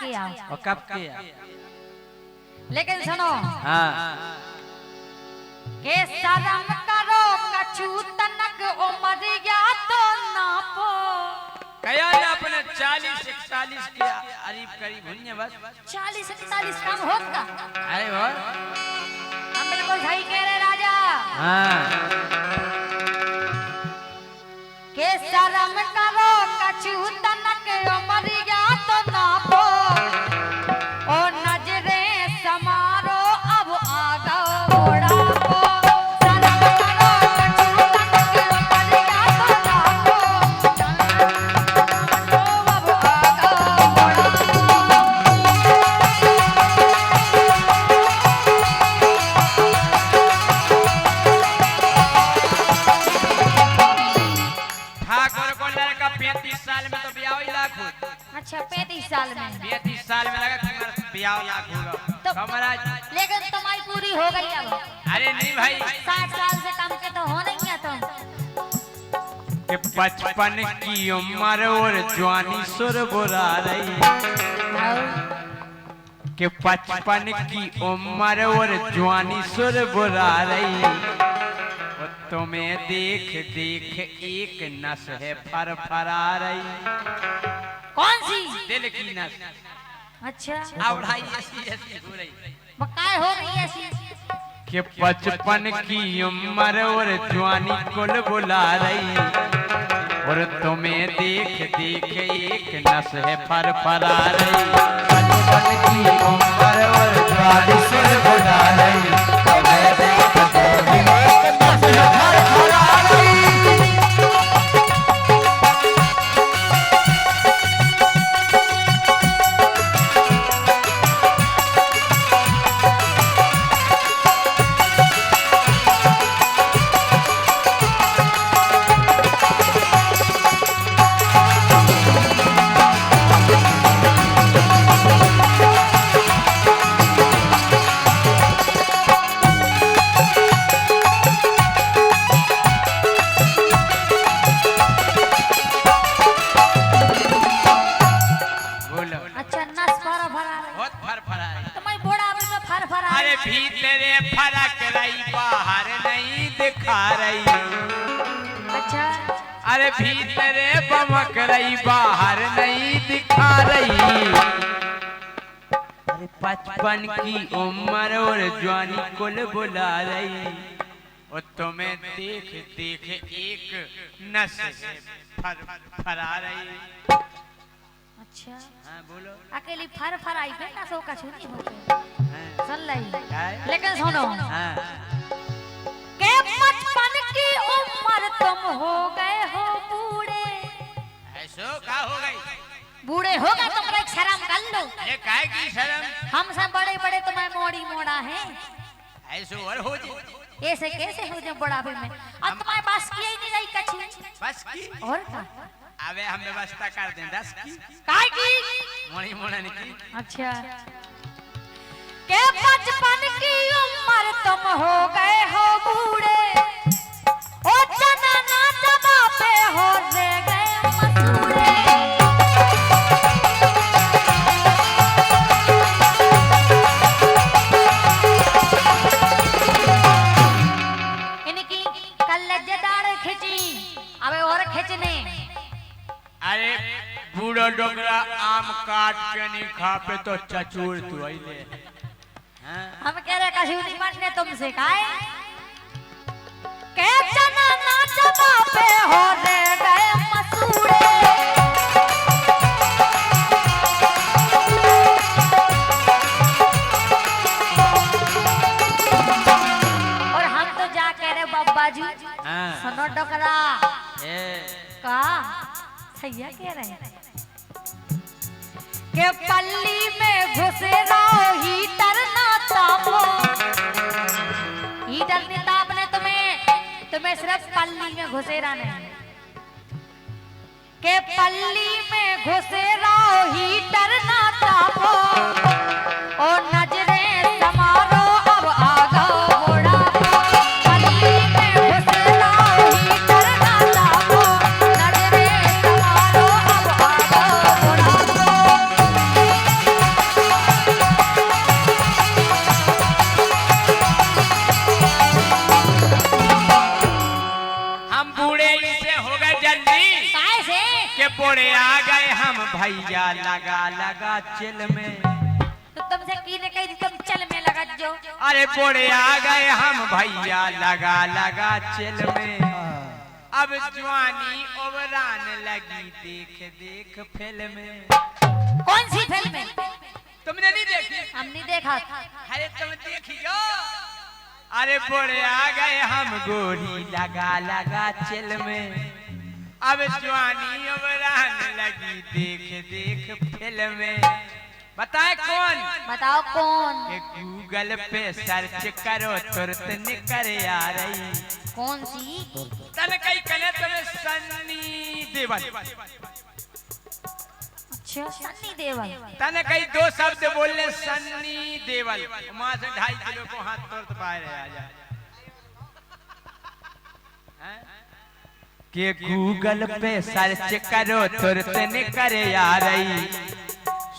किया और कब किया? लेकिन सुनो हाँ के शर्म करो कछु तनक उमरिया तो नापो कया ने अपने 40-41 किया करीब करीब हुई बस 40-41 कम होगा। अरे और हम बिल्कुल सही कह रहे राजा। हाँ के शर्म करो कछु तनक उमरिया तो नापो ओ नजरे समारो अब आगा बुढ़ापो शर्म करो कछु तनक उमरिया तो नापो अब आगा बुढ़ापो। ठाकुर को लड़का 35 साल में तो ब्याह ही लाख हो। अच्छा 35 साल में 35 साल में लगा तुम्हारा ब्याह लाख होगा तो हमारा। लेकिन तुम्हारी पूरी हो गई अब। अरे नहीं भाई 60 साल से कम के तो हो नहीं है तुम। कि 55 की उम्र और जवानी सुर बुरा रही कि 55 की उम्र और जवानी सुर बुरा रही और तुम्हें देख देख एक नस है फरफरा रही। कौन सी? दिल की नस। अच्छा अब भाई ऐसी ऐसी हो रही बकाए हो गई ऐसी कि 55 की उम्र और जवानी कुल बुला रही और तुम्हें देख देख एक नस है फरफरा रही। 55 की उम्र और जवानी सुर बुला रही तुम्हें देख देख एक नस है फरफरा रही। बोलो अच्छा नस फर फरा रही बहुत फरफरा रही। तुम्हारी बूढ़ा अभी में फर फरा अरे भीतरे फरक रही बाहर नहीं दिखा रही। अच्छा अरे भीतरे बमक रही बाहर नहीं दिखा रही। अरे 55 की उम्र और जवानी कुल बुला रही और तुम्हें देख देख एक नस फरा रही। अच्छा हाँ बोलो। अकेली फर फराई पे ना सो का छुनी होके हाँ, सुन लई हाँ, लेकिन सुनो हाँ। के 55 की उम्र तुम हो गए हो बूढ़े ऐसो का हो गई? बूढ़े हो गए तुम एक शर्म कर लो। अरे काय की शर्म? हम सब बड़े बड़े तुम्हें मोड़ी मोड़ा है ऐसो और हो जी ऐसे कैसे हो जाए बुढ़ापे में अब तुम्हारे पास की ही नहीं रही कछु बस की। और का अबे हम व्यवस्था कर दें 10 की काय की मोड़ी मोड़न की। अच्छा के 55 की उम्र तुम हो गए हो बूढ़े ओ चना ना दबा पे हो ले गए मसूड़े इनकी कल्लजदार खिंची अबे और खिंचने। अरे बूढ़ो डोगरा आम काट के नहीं खा पे तो चचूर तू आइले। हाँ? हम कह रहे कछु नहीं बनने तुमसे काहे के चना ना दबा पे हो ले गए मसूड़े और हम तो जा कह रहे बाबा जी हाँ। सुनो डोकरा ए, का सैया कह रहे हैं के पल्ली में घुसे रहो हीटर ना तापो हीटर ने तापने तुम्हें सिर्फ पल्ली में घुसे रहने के पल्ली में घुसे रहो हीटर ना तापो ओ नजरे समारो अब आगा बुढ़ापो पल्ली में घुसे रहो हीटर ना तापो नजरे समारो अब आगा बुढ़ापो। भैया लगा लगा चिल में। तो तुमसे की ने कही थी तुम चल में लगा जो। अरे बोड़े आ गए हम भैया लगा लगा चिल में। अब जवानी उबरान लगी देख देख फिल्म में। कौन सी फिल्म में? तुमने नहीं देखी? हम नहीं देखा। अरे तुम देखियो। अरे बोड़े आ गए हम गोरी लगा लगा चिल में। अब जवानी उबरान लगी देख देख फिल्म में। बताए कौन? बताओ कौन? गूगल पे सर्च करो तुरंत निकल आ रही। कौन सी? तने कई कने तुम्हें सन्नी देवल। अच्छा सन्नी देवल। तने कई दो शब्द बोलने सन्नी देवल। वहां से 2.5 किलो को हाथ तुरंत पाए रहे आजा। के गूगल पे सर्च करो तुरंत निकल आ रही।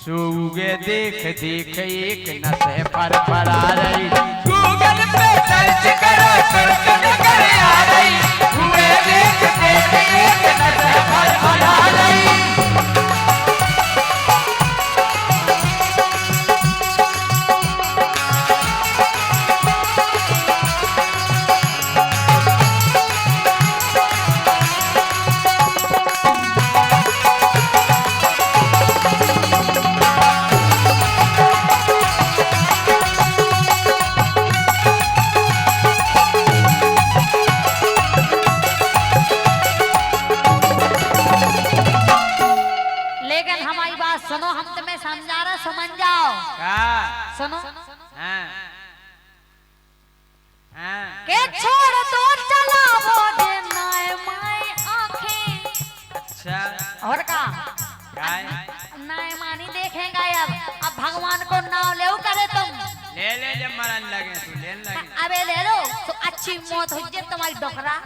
सूगे देख देख एक नशे पर आ रही। गूगल पे सर्च करो तुरंत निकल आ रही। सूगे देख देख एक नशे पर आ रही। सुनो हम तुम्हें समझा रहे समझ जाओ। सुनो हाँ। हाँ। के छोड़ दो चला वो नाय माय आँखें। अच्छा और का नाय मानी देखेगा अब भगवान को नाम ले करे तुम ले जब मरन लगे तो ले लगे। अबे ले लो तो अच्छी मौत हो जाए तुम्हारी डोकरा।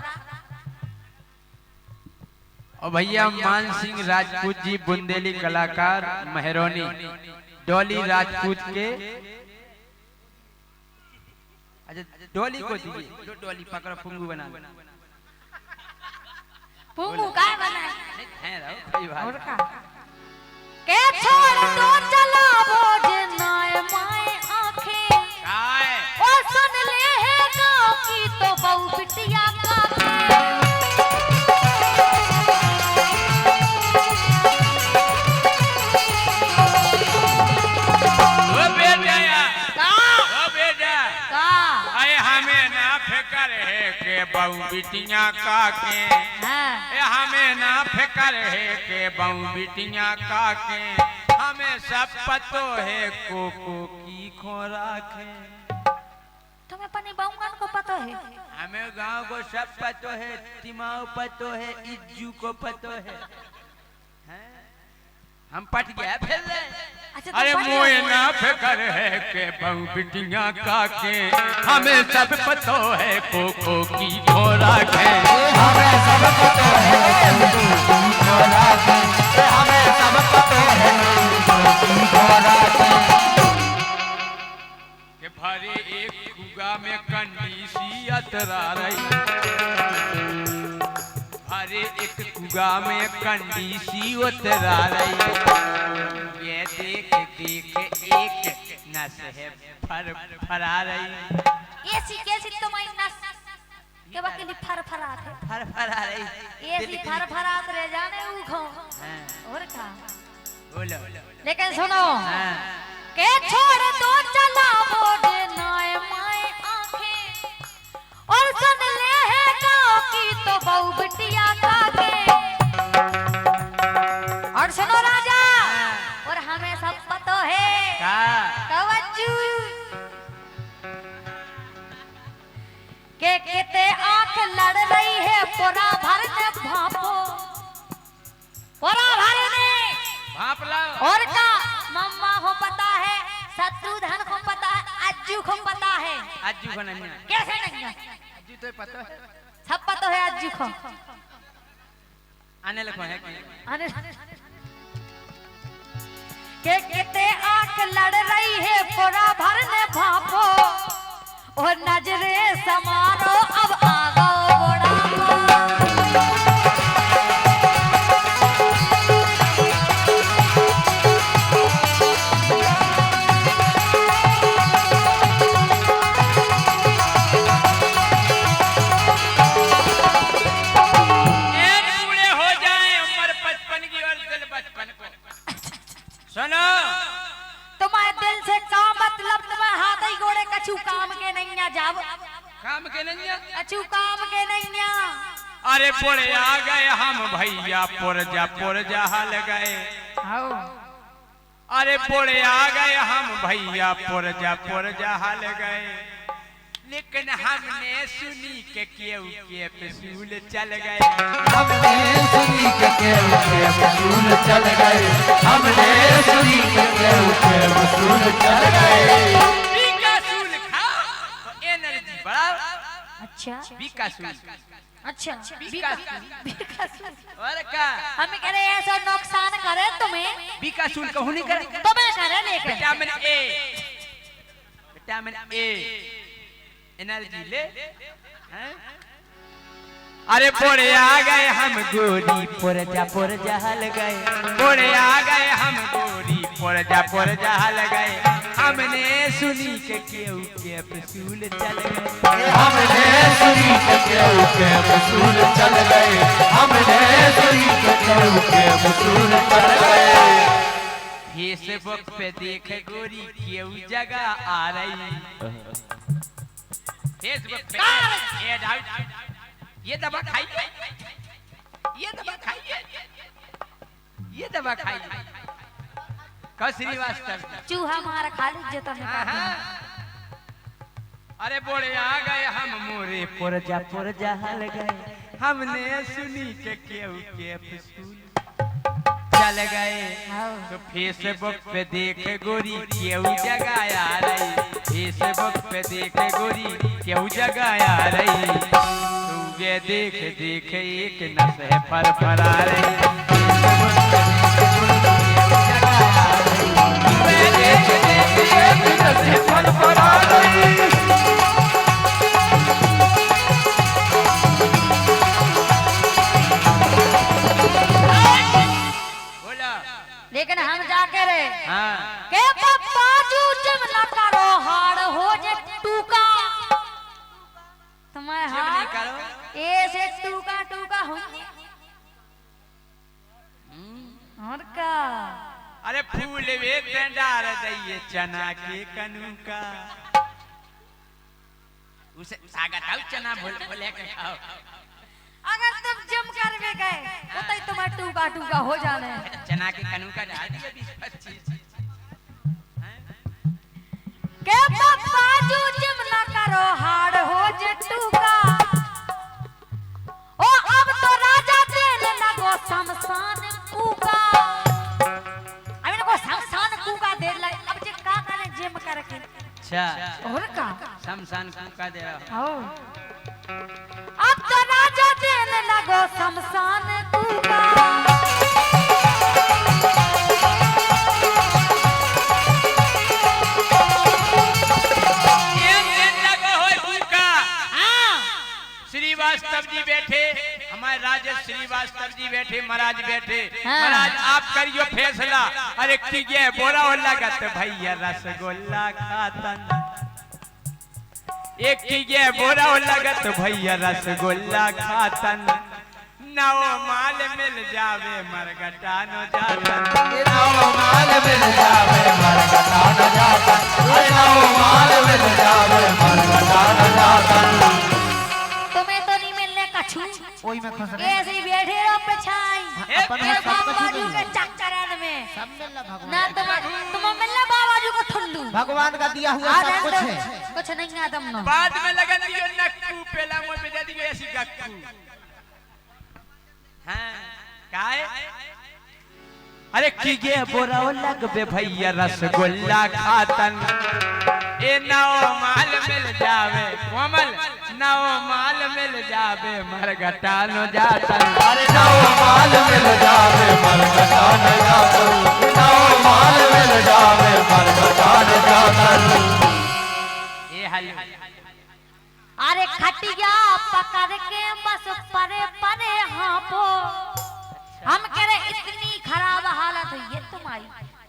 और भैया मान सिंह राजपूत जी बुंदेली कलाकार मेहरोनी डॉली राजपूत के। अच्छा डॉली को दीजिए। डॉली पकड़ो पुंगू बना। पुंगू का बना है कोई बात। और का के छोड़ दो चला वो नाय माय आंखें। काय ओ सुन ले है गाँव की तो बहु बिटिया का बहु बिटिया का के। हमें ना फिकर है के बहु बिटिया का के। हमें सब पतो है कोको की खोराक है। तुम्हें अपने बहुगन को पता है? हमें गांव को सब पतो है। तिमाऊ पतो है। इज्जू को पतो है। हम पट गया फिर। अच्छा, अरे मोए ना फिकर है के बहु बिटिया का के। हमें सब पतो है कोको की खोराक है। हमें सब पतो है कोको की खोराक है। हमें सब पतो है कोको की खोराक है। के भरे एक कुगा में कंडी सी अतरा रही। भरे एक कुगा में कंडी सी उतरा रही। ये देख देख एक नस है फरा रही। कैसी तुम्हारी नस के बकली फरफरात है। फरा रही। ऐसी फरफरात रह जाने उखो। और का बोलो। लेकिन सुनो के छोड़ दो चला वो नाय माय आंखें। और सुन ले है गाँव की तो बहु बिटिया का के। और सुनो राजा और हमें सब पतो है। तवज्जो के किते आंख लड़ रही है पोरा भरने भापो। पोरा भरने भापला। और का मम्मा को पता है। शत्रुधन को पता है। अज्जू को पता है। अज्जू को नहीं। कैसे नहीं है? अज्जू तो पता है। सब पता है अज्जू को। आने लगा है अरे के किते आंख लड़ रही है पोरा भरने भापो। और नजरे समारो अब आगो बड़ा। सुनो तुम्हारे दिल से का मतलब, तुम्हें हाथ ही गोड़े कछु काम के नहीं आ जाब, काम के नहीं है? कछु काम के नहीं आ। अरे पोरे आ गए हम भैया पुरजा हल गए। अरे पोरे आ गए हम भैया पुरजा हल गए, लेकिन हमने सुनी के केहू के पसूल चल गए। हमने सुनी के केहू के वसूल चल गए, हमने सुनी के केहू के वसूल चल गए। बीकासूल खाओ तो एनर्जी बढ़ाओ। अच्छा बीकासूल, अच्छा बीकासूल और क्या? हमें कह रहे ऐसा नुकसान करे तुम्हें, बीकासूल कहूँ नहीं करे, तुम्हें करे लेकिन vitamin A, vitamin A energy ले हैं? अरे पोरे आ गए हम गोरी पुरजा हल गए, पोरे आ गए हम गोरी पुरजा हल गए, हमने सुनी के केहू के पसूल चल गए। हमने सुनी के केहू के वसूल चल गए, हमने सुनी के केहू के वसूल चल गए। फेसबुक पे देखे गोरी केहू जगह आ रही, फेसबुक पे ऐड आउट, ये दवा खाइए, ये दवा खाइए, ये दवा खाइए। कौ श्रीवास्तव चूहा मार खा लीजिए तुम्हें। अरे बोले आ गए हम मोरे पुरजा हल गए, हमने सुनी के केहू के पसूल चल गए। तो फेसबुक पे देखे गोरी केहू जगह आ रही, फेसबुक पे देखे गोरी केहू जगह आ रही, तू ये देख एक नस है फरफरा रही। लेकिन हम जाके रे हाँ के बाजू जब न करो हाड़ हो जे टूका, तुम्हारे जब नहीं हाड़ करो ऐसे टूका हो और का। अरे फूल वे डार दइए चना के कनू का, उसे सागत आउ चना भोले के खाओ। अगर तुम जिम करवे गए तो तई तुम्हारा टूका हो जाने। चना के कनू का डाल दिए 20-25 के बाजू जिम न करो हाड़ हो जे टूका, ओ अब तो राजा देन लगो शमशान कूका, अभी को शमशान कूका दे लगे। अब जे का करे जिम करके अच्छा और का शमशान कूका दे रहा हो, अब तो राजा देन लगो शमशान कूका। श्रीवास्तव जी बैठे, हमारे राजेश श्रीवास्तव जी बैठे, महाराज बैठे। महाराज आप करियो फैसला। अरे कीजिए बोरा हो लगत भैया रसगुल्ला खातन, एक कीजिए बोरा हो लगत भैया रसगुल्ला खातन, नौ माल मिल जावे मरगटा न जातन, नौ माल मिल जावे मरगटा न जातन, नौ माल मिल जावे मरगटा न जातन। तुम्हें तो नहीं मिलने कछु, ओई में खुश रहे, ऐसे ही बैठे रहो पिछाई अपन में सब कुछ बाबाजू मिल के जाए। चक्कर में सब मिलना भगवान, ना तुम मिलना बाबाजू को ठुल्लू। भगवान का दिया हुआ सब कुछ है। कुछ नहीं है तुम नो। बाद में लगन दियो नक्कू पेला मुंह पे दे दियो ऐसी गक्कू। हां काहे? अरे कीजिए बोरा लगबे भैया रसगुल्ला खातन, ए नौ माल मिल जावे कोमल, नौ माल मिल जावे मरगटा न जातन। अरे नौ माल मिल जावे मरगटा न जातन, नौ माल मिल जावे मरगटा न जातन। ए हल अरे खटिया पकड़ के बस परे परे हापो, हम कह रहे इतनी खराब हालत है ये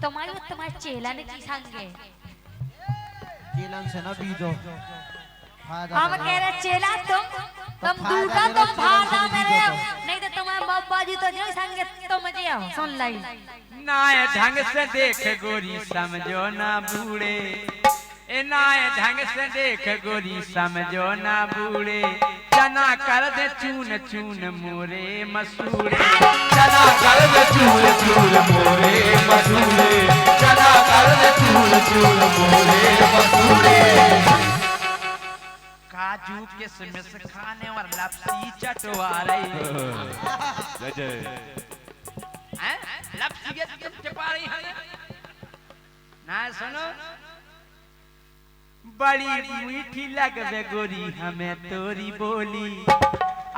तुम्हारी चेला ने की संगे। केलन से न बीजो, हम कह रहे चेला तुम तुम दूटा तुम भाड़ा मेरे नहीं तो तुम्हारे बाबा जी तो नहीं संगे तो मजे आओ सुन लाई नाय ढंग से देख गोरी समझो ना बूढ़े ए नाय ढंग से देख गोरी समझो ना बूढ़े चना कर दे चून चून मोरे मसूड़े चना कर दे चूल चूल मोरे मसूड़े चना कर दे चूल चूल मोरे मसूड़े काजू किशमिश खाने और लपसी चटवा रही हैं लपसी के चपा रही है ना सुनो बड़ी मीठी लगबे गोरी हमें तोरी बोली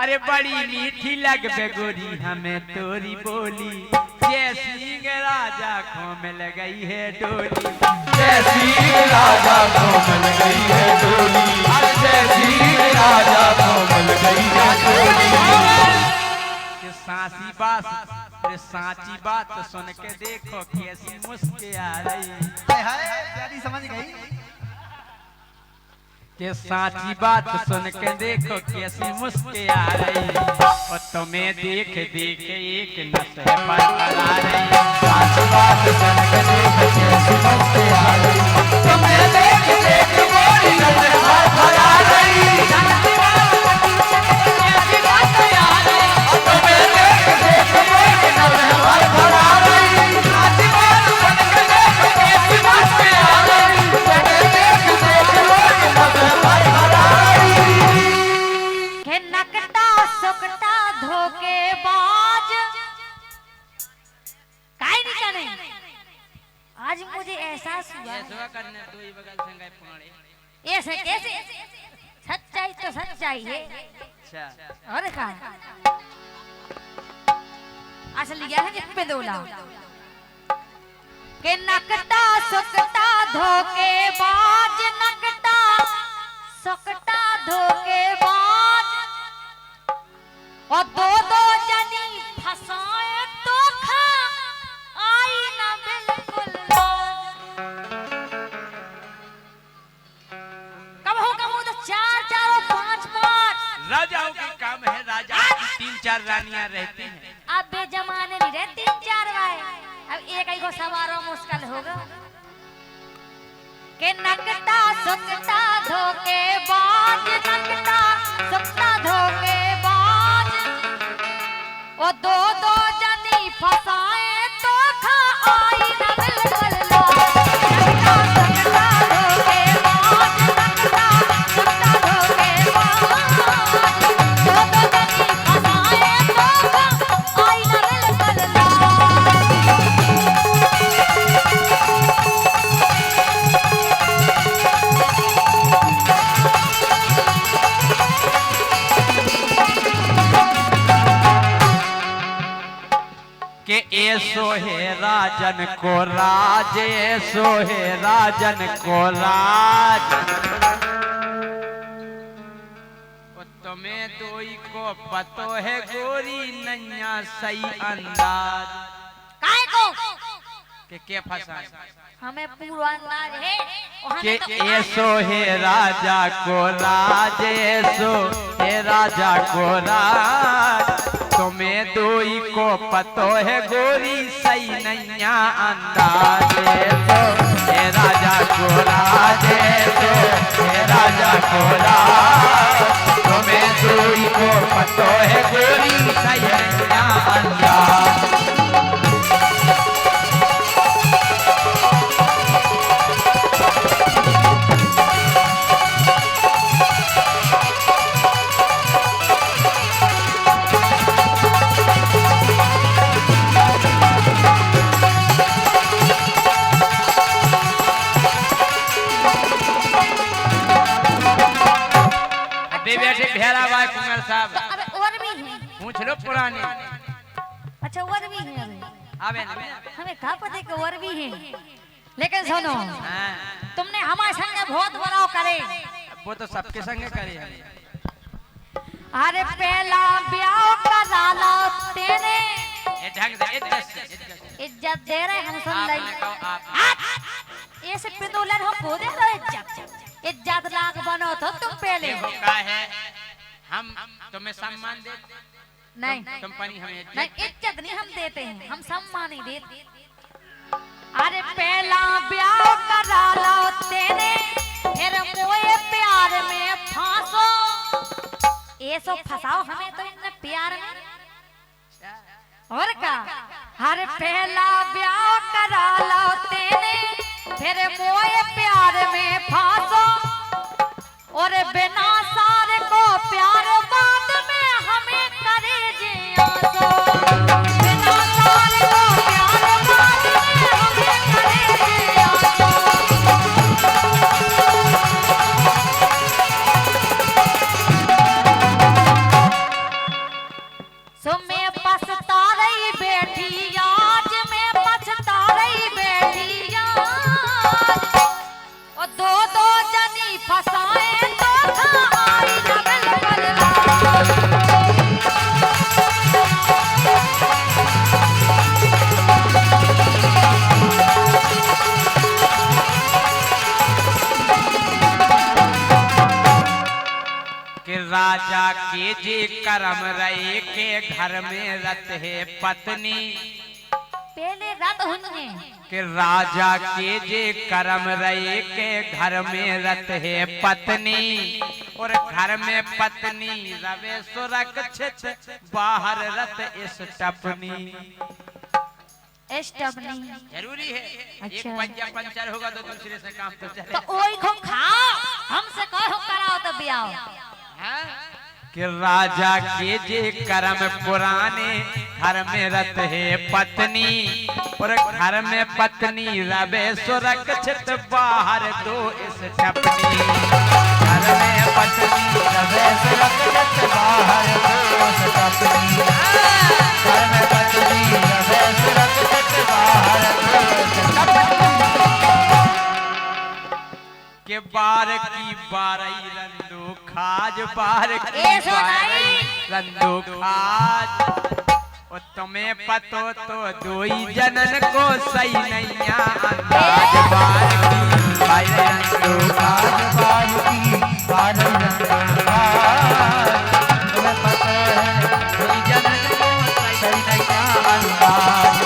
अरे बड़ी मीठी लगबे गोरी हमें तोरी बोली जैसी राजा को मिल गई है डोली जैसी राजा को मिल गई है डोली जैसी राजा को मिल गई है डोली कि सांसी बात अरे सांची बात सुन के देखो कैसी मुस्के आ रही हाय हाय प्यारी समझ गई कि सांची बात सुन के देखो कैसी मुस्के आ रही और तुम्हें देख देख एक नस है पर आ रही सांची बात सुन के देखो कैसी मुस्के आ रही तुम्हें देख देख मोरी नजर पर आ रही सांची बात कैसी बात आ रही तुम्हें देख देख मोरी नजर पर आ रही सांची बात सुन के देखो कैसी मुस्के आ रही तुम्हें देख देख मोरी नजर पर आ रही के नकटा सुकटा धोखेबाज काहे नहीं जाने आज मुझे एहसास हुआ करने दो ही बगल से गए पुराने ऐसे कैसे सच्चाई तो सच्चाई है अच्छा और का असली क्या है जिस पे दोला के नकटा सुकटा धोखेबाज नकटा सुकटा धोखेबाज और दो जनी फसाए तो खा आई ना बिल्कुल कब हो तो चार और पांच राजाओं का काम है राजा की 3-4 रानियां रहती हैं अब बे जमाने नहीं रहती 4 भाई अब एक ही को सवारों मुश्किल होगा के नकटा सुकटा धोखेबाज नकटा सुकटा धोखेबाज ओ दो जनी फसाए तो खा आई ना बिल्कुल नकटा सुकटा धोखेबाज नकटा सुकटा धोखेबाज दो जनी फसाए तो खा आई ना बिल्कुल के ऐसो है राजन को राज ऐसो है राजन को राज तुम्हें दोई को पतो है गोरी नैया सही अंदाज काय को के क्या फंसा हमें पूरा अंदाज है और के हमें तो ऐसो है राजा को राज ऐसो है राजा को राज तुम्हें दोई को पतो है गोरी सही नैया अंदाज ऐसो है राजा को राज ऐसो है राजा को राज तुम्हें दोई को पतो है गोरी सही नैया अंदाज भेड़ा भाई कुमार साहब तो अब और भी है पूछ लो पुराने अच्छा और भी है आवे ना हमें कहा पता कि और भी है लेकिन सुनो हाँ, तुमने हमारे संग बहुत बड़ा करे वो तो सबके संग करे हम। अरे पहला ब्याह कराला तेरे ये ढंग से इज्जत दे रहे हम सुन आपने रही कहो आप ऐसे पिदोलन हम को दे रहे इज्जत इज्जत लाग बनो तो तुम पहले देखो का है हम तुम्हें सम्मान दे नहीं तुम पानी हमें नहीं इज्जत नहीं हम देते हैं, हम सम्मान ही देते। अरे पहला ब्याह करा लो तेरे, फिर मोए प्यार में फांसो। ये सब फंसाओ हमें तो इनने प्यार में, और का। हर पहला ब्याह करा लो तेरे, फिर मोए प्यार में फांसो। और बिना सारे को प्यार बाद में हमें करे जियासो। बिना सारे को प्यार बाद में हमें करे जियासो। सो मैं पछता रही बैठी आज, मैं पछता रही बैठी आज। और दो दो जनी फसाए तो आई डबल बलवा। कि राजा के जे कर्म रहे के घर में रत है पत्नी। पहले रात हुन्ने कि राजा के जे कर्म रहे के घर में रत है पत्नी। और घर में पत्नी रवे सुरक्षित, बाहर रत इस टपनी। स्टबनी जरूरी है। अच्छा। एक पंजा पंचर होगा तो दूसरे से काम तो चले। तो ओई को खाओ, हमसे कहो कराओ तो बियाओ। हाँ? कि राजा के जे कर्म पुराने, घर में रत है पत्नी। और घर में पत्नी रवे सुरक्षित, बाहर दो इस टपनी। घर में पत्नी रवे सुरक्षित, बाहर दो इस टपनी। घर में पत्नी रवे सुरक्षित, बाहर दो इस टपनी। के बार की बारई रंदो खाज, बार की बारई रंदो खाज। और तुम्हें पतो तो दोई जनन को सही नैया अंदाज। बार की बारई रंदो खाज, बार की बारई रंदो खाज। तुम्हें पतो है दोई जनन को सही नैया अंदाज।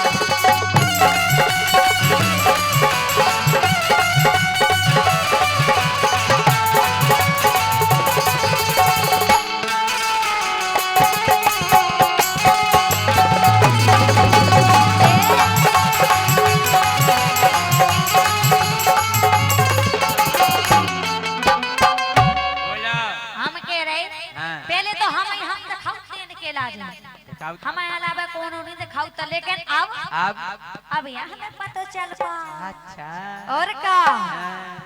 हम अलावा कोनो नहीं दिखाऊ तो, लेकिन अब यहाँ हमें पता चल पा। अच्छा। और का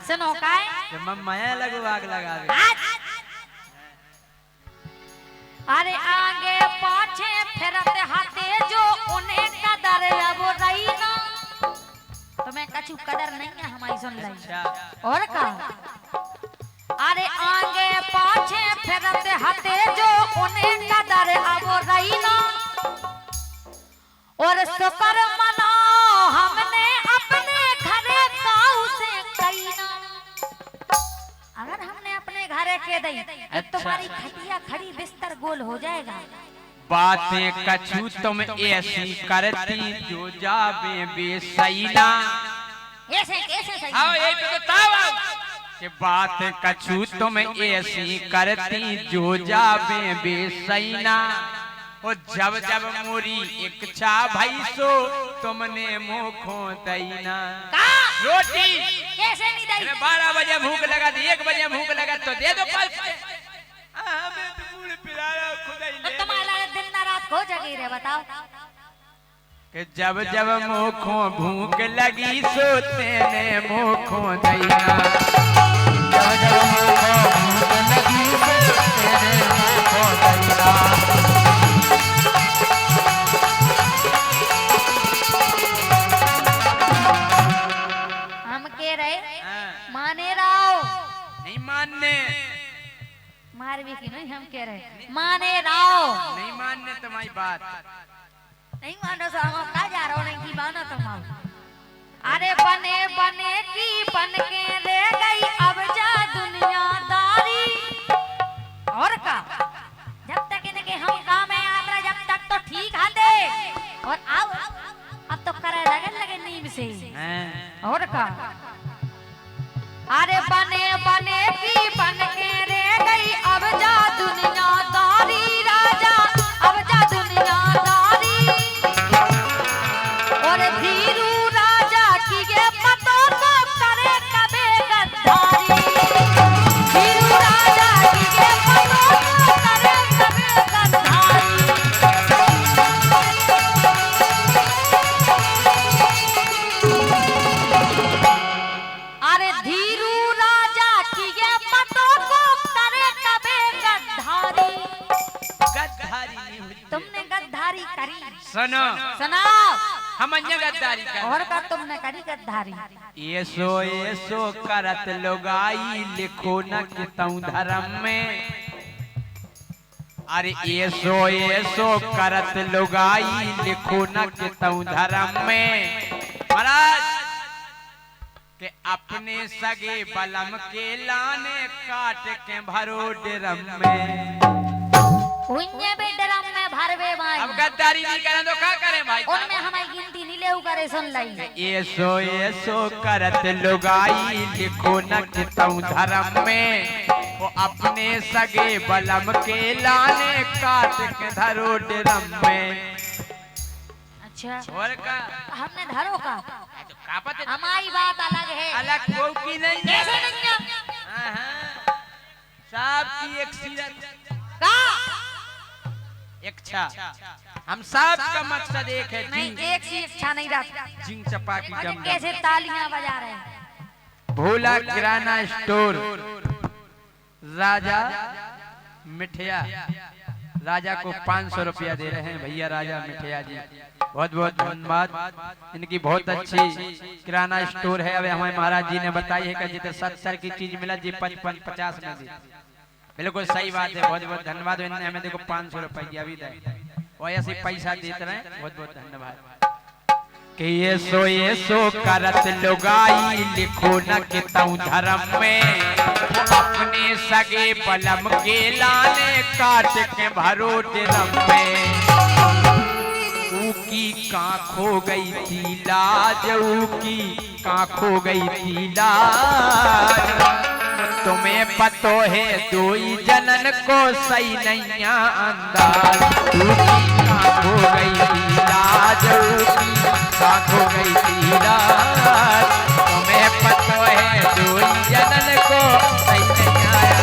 सुनो काय जब माया लगो आग लगावे। अरे आगे पाछे फिरते हाथे जो उन्हें कदर अब रही ना। तुम्हें कछु कदर नहीं है हमारी, सुन ली। अच्छा। और का अरे आगे पाछे फिरते हाथे जो उन्हें कदर अब रही ना। और शुक्र मनाओ हमने अपने घरे काऊ से कई ना। अगर हमने अपने घरे के दी तो तुम्हारी खटिया खड़ी बिस्तर गोल हो जाएगा। बातें कछु तुम ऐसी करती जो जावे बेसैना। ऐसे कैसे सही? आओ यही तो बताओ कि बात कछु तुम ऐसी करती जो जावे बेसैना। और जब जब मोरी इच्छा भई सो तुमने मुखों दैना। रोटी कैसे नहीं दी? 12 बजे भूख लगा, 1 बजे भूख लगा तो दे दो पल। हमें तो मूड पिलाया खुद ही ले। तुम्हारा दिन ना रात खो जगी रे, बताओ। कि जब जब मुखों भूख लगी सो तेने मुखों दैना। जब जब मुखों भूख लगी सो तेने मुखों दैना। हम कह रहे माने राव नहीं मानने, मार भी की नहीं, हम कह रहे माने राव नहीं मानने तुम्हारी बात। नहीं मानो तो हम का जा रहा नहीं की मानो तुम। अरे बने बने की बन के रह गई अब जा दुनियादारी। और का और अब तो करे लगे नीम से हैं? और का अरे बने बने की बन के रे गई अब जा दुनियादारी राजा अब जा दुनियादारी और धीरू राजा की ये पतो तो करे कबे गद्दारी धीरू राजा की ये पतो तो करे कबे गद्दारी अरे धीरू राजा की ये पतो को करे कबे गद्दारी गद्दारी नहीं हुई। तुमने गद्दारी करी सुनो सुनाओ हम अन्य गद्दारी कर और का तुमने करी गद्दारी ऐसो करत लोगाई लिखो न कितऊ धर्म में अरे ऐसो करत लोगाई लिखो न कितऊ धर्म में महाराज के अपने सगे बलम के लाने काट के भरो ड्रम में उन्हें भी ड्रम में भरवे भाई अब गद्दारी नहीं करें तो क्या करें भाई उनमें हमारी गिनती नहीं ले करे सुन लाई ऐसो करत लुगाई लिखो न कितऊ धर्म में वो अपने सगे बलम के लाने काट के धरो ड्रम में अच्छा और का हमने धरो का तो कापत हमारी बात अलग है अलग को की नहीं है कैसे नहीं है? सब की एक सीरत का इच्छा हम सब का मकसद एक है नहीं एक सी इच्छा नहीं रखता जिंग चपा की अरे जम कैसे तालियां बजा रहे हैं भोला किराना स्टोर राजा मिठिया राजा को 500 रुपया दे रहे हैं भैया राजा मिठिया जी बहुत बहुत धन्यवाद इनकी बहुत अच्छी किराना स्टोर है। अभी हमारे महाराज जी ने बताई है कि जितने 70 की चीज मिला जी 55-50 में दी बिल्कुल सही बात है। बहुत बहुत धन्यवाद इन्होंने हमें देखो 500 रुपया भी दिया और ऐसे पैसा देते रहे बहुत बहुत धन्यवाद। कि ऐसो करत लुगाई लिखो न कितऊ धर्म में अपने सगे बलम के लाने काट के भरो ड्रम में ऊकी कां खो गई थी लाज ऊकी कां खो गई थी लाज तुम्हें पतो है दोई जनन को सही नहीं अंदाज ऊकी कां खो गई थी लाज ऊकी कां खो गई थी लाज तुम्हें पतो है दोई जनन को सही नहीं आया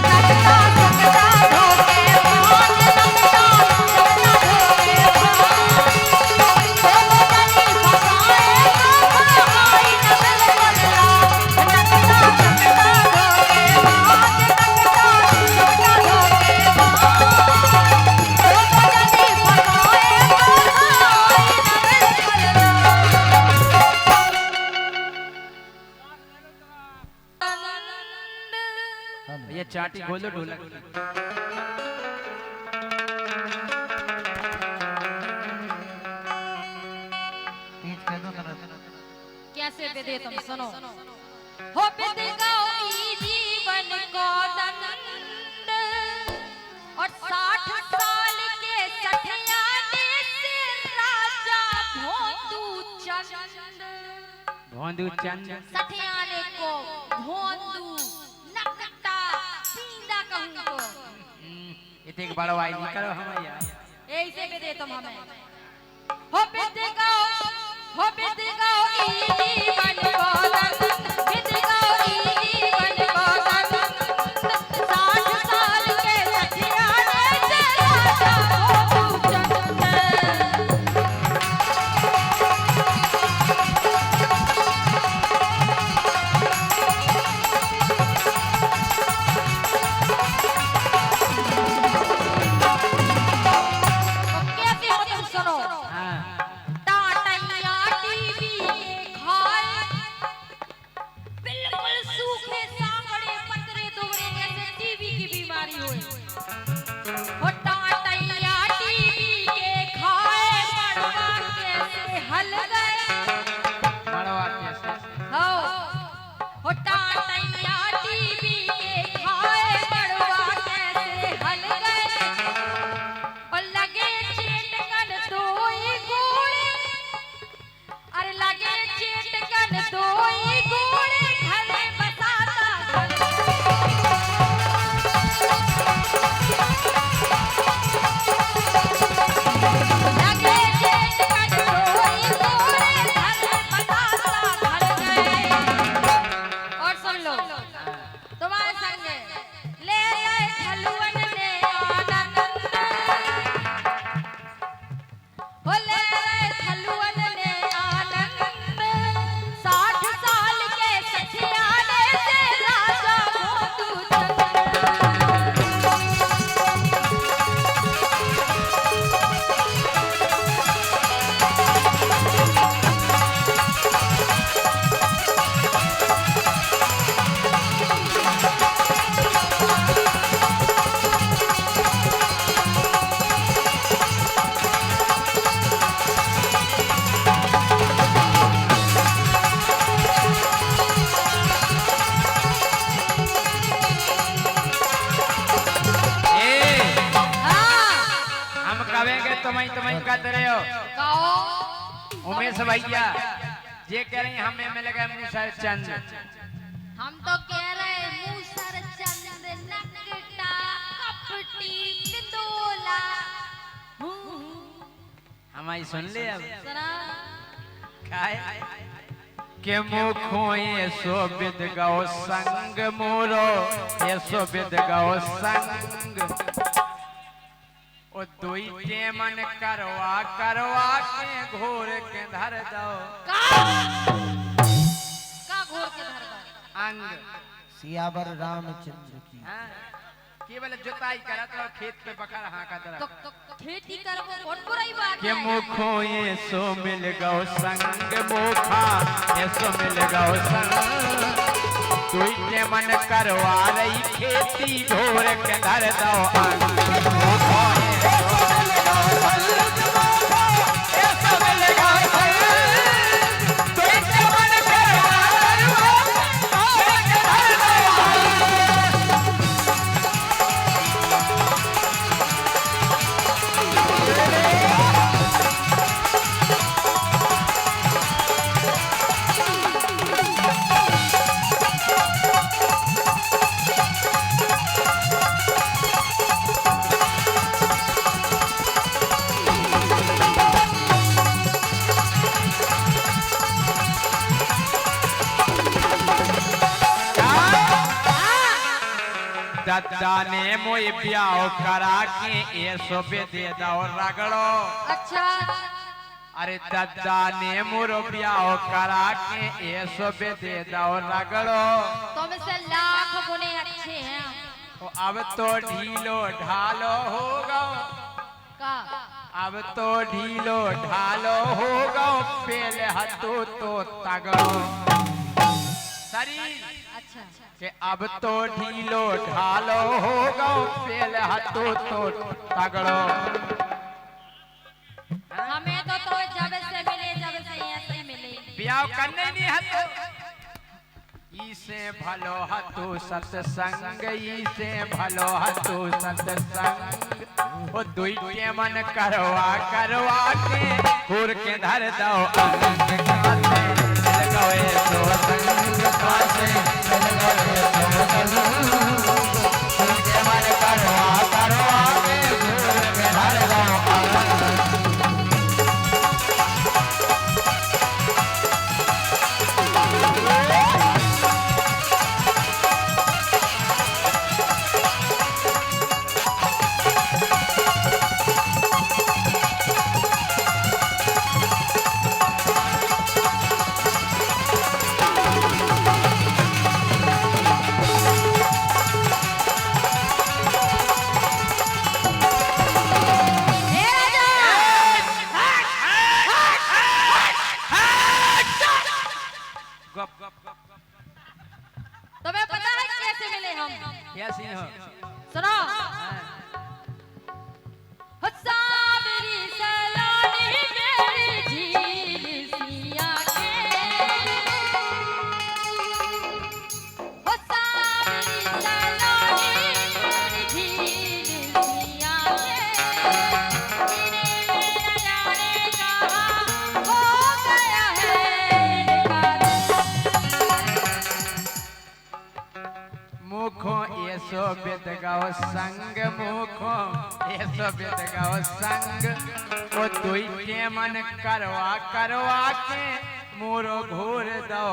नकटा नकटा धोके पांच नकटा नकटा धोके पांच तो गली फसाए आई न बिल्कुल नकटा नकटा धोके पांच नकटा नकटा धोके पांच तो गली फसाए ये चाटी खोलो ढोलक कैसे दे तुम सुनो हो बिद गाओ ई जीवन को दंड और 60 साल के सठियाने से राजा भोंदू चंद सठियाने को भोंदू नकटा सीधा कहूं को इतने एक बड़ा वाई नहीं करो हम यार ऐसे भी दे तुम हमें हो बिद गाओ ई जीवन को दंड बिद गाओ ई जीवन को दंड 60 साल के सठियाने से राजा भोंदू चंद कैसे हो तुम सुनो हाँ टाटैया टीवी के कदोई गोड़े घरे बसाता लगे जेठ कदोई गोड़े घरे बसाता ढल गए। और सुन लो तुम्हारे संगे ले आए हलुवन ने आनंद हो ले आए हलुवन ने आनंद 60 साल के सठियाने से राजा मोतू चंद। हम कहेंगे तुम्हें कहते रहे हो कहो उमेश भैया ये कह रही हमें मिल गए मूसर चंद। हम तो कह रहे मूसर चंद नकटा कपटी पितोला हमारी सुन ले अब सुना खाए के मुखो ये सो विद गौ संग मोरो ये सो विद गौ संग ओ दुई मन करवा करवा के घोर के धर दो का घोर के धर दो अंग सियावर रामचंद्र की हाँ? केवल जुताई करत रहो खेत पे बकर हाँ का तो तरफ खेती करबो कौन बुराई बात के है। मुखो ये सो मिल गौ संग मोखा ये सो मिल गौ संग दुई मन करवा रही खेती घोर के धर दो अंग मुखो ये सो मिल गौ संग मोखा ये सो मिल गौ संग दुई मन करवा रही घोर के धर दो अंग। दद्दा ने मोई ब्याह करा के ये सोबे दे दो रगड़ो। अच्छा अरे दद्दा ने मोरो ब्याह करा के ये सोबे दे दो रगड़ो। तुम से लाख गुने अच्छे हैं तो अब तो ढीलो ढालो होगा का अब तो ढीलो ढालो होगा पहले हतो तो तगड़ो शरीर अच्छा के अब तो ढीलो ढालो होगा पहले हतो तो तगड़ो। हमें तो जब से मिले जब से ऐसे ही मिले ब्याह करने नहीं हतो इसे भलो हतो सत्संग इसे भलो हतो सत्संग ओ दुई के मन करवा करवा के घूर के धर दो अंग कासे लगवे तो संग कासे लगवे तो संग घूर के मन करवा करवा के घूर के धर दो अंग। तुम्हें पता है कैसे मिले हम क्या सीन हो सुनो साबरी सलानी मेरी झील सिया के हो साबरी सलानी मेरी झील सिया के मेरे जाने कहाँ हो गया है बेद गाओ संग मुखो ऐसो बेद गाओ संग ओ दुई के मन करवा करवा के मोरो घूर दो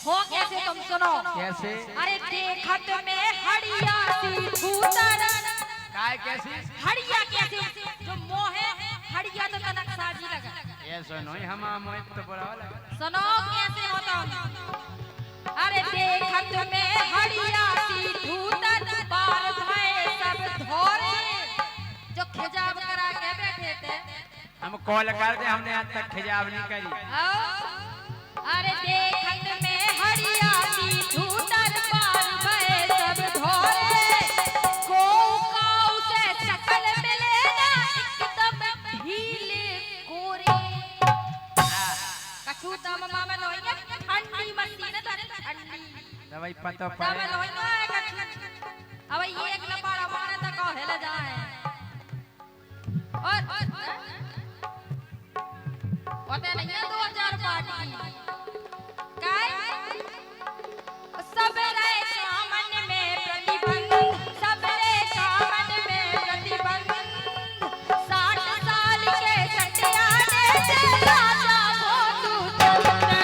हो कैसे तुम सुनो कैसे अरे देखत में हड़िया सी भूतर काय कैसी हड़िया कैसे जो मोहे हड़िया तो तनक साजी लगा ऐसो नहीं हम मोहित तो बुरा लगा सुनो कैसे होता अरे देखत में हड़िया सी भूतर बार भय सब धोरे जो खिजाब करा के बैठे थे हम कॉल कर दे हमने आज तक खिजाब नहीं करी अरे देखत में हड़िया सी भूतर बार भय सब धोरे को काऊ से शकल मिले ना एकदम ढीले कोरे कछु दम मामा लोइया ठंडी मशीन धरे ठंडी दवाई पतो दम पड़े लोइया कछु अब ये एक लबाड़ा मारे त कहे ले जाए और होते नहीं है 2000 पार्टी काय सब रहे सामन में प्रतिबंध सब रहे सामन में प्रतिबंध 60 साल के सटियाने से राजा मोटू चलते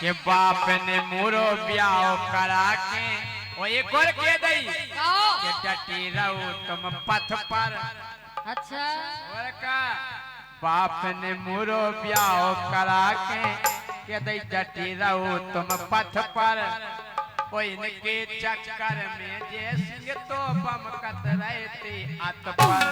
के बाप ने मोरो ब्याह करा के ओ एक और के दई के टटी रहू तुम पथ पर अच्छा और का बाप ने मोरो ब्याह करा के दई टटी रहू तुम पथ पर ओ इनके चक्कर में जे सिंह तो बम कत रहते अत पर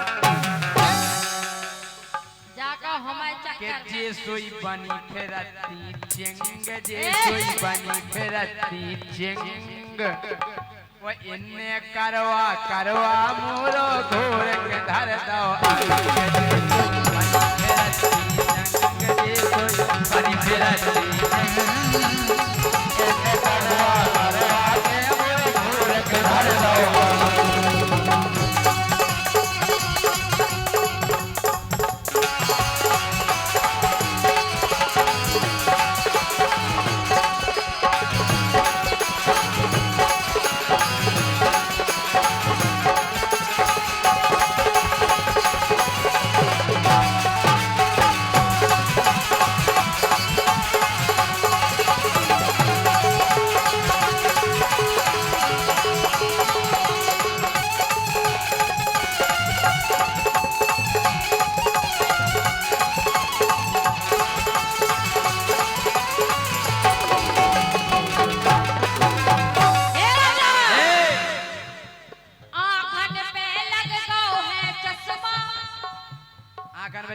जाका हमारे के चक्कर जे सोई बनी फेरती चिंग जे सोई बनी फेरती चिंग वो इन्ने करवा करवा मोरो घोर के धर दो जे सोई बनी फेरती करवा करवा के मोरो घोर के धर दो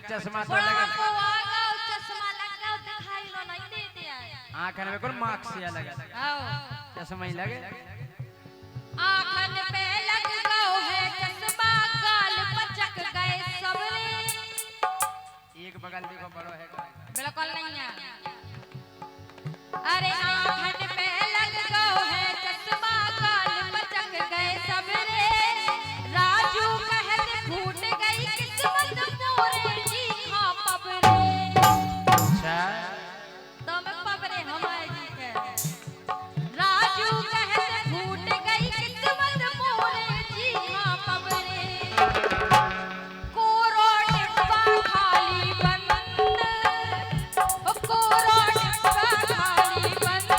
चश्मा तो लगा चश्मा लगा दिखाई लो नहीं देते आंखन में कौन मार्क्स या लगा चश्मा ही लगे आंखन पे लग गओ है चश्मा गाल पचक गए सबरे एक बगल देखो बड़ो है बिल्कुल नहीं है अरे आंखन पे लग गओ है चश्मा गाल पचक गए सबरे राजू कहत फूट गई किस्मत मोरे जी खा पबरे अच्छा तुम पबरे हमारे जी के राजू कहत फूट गई किस्मत मोरे जी खा पबरे कोरो डिब्बा खाली बंद कोरो डिब्बा खाली बंद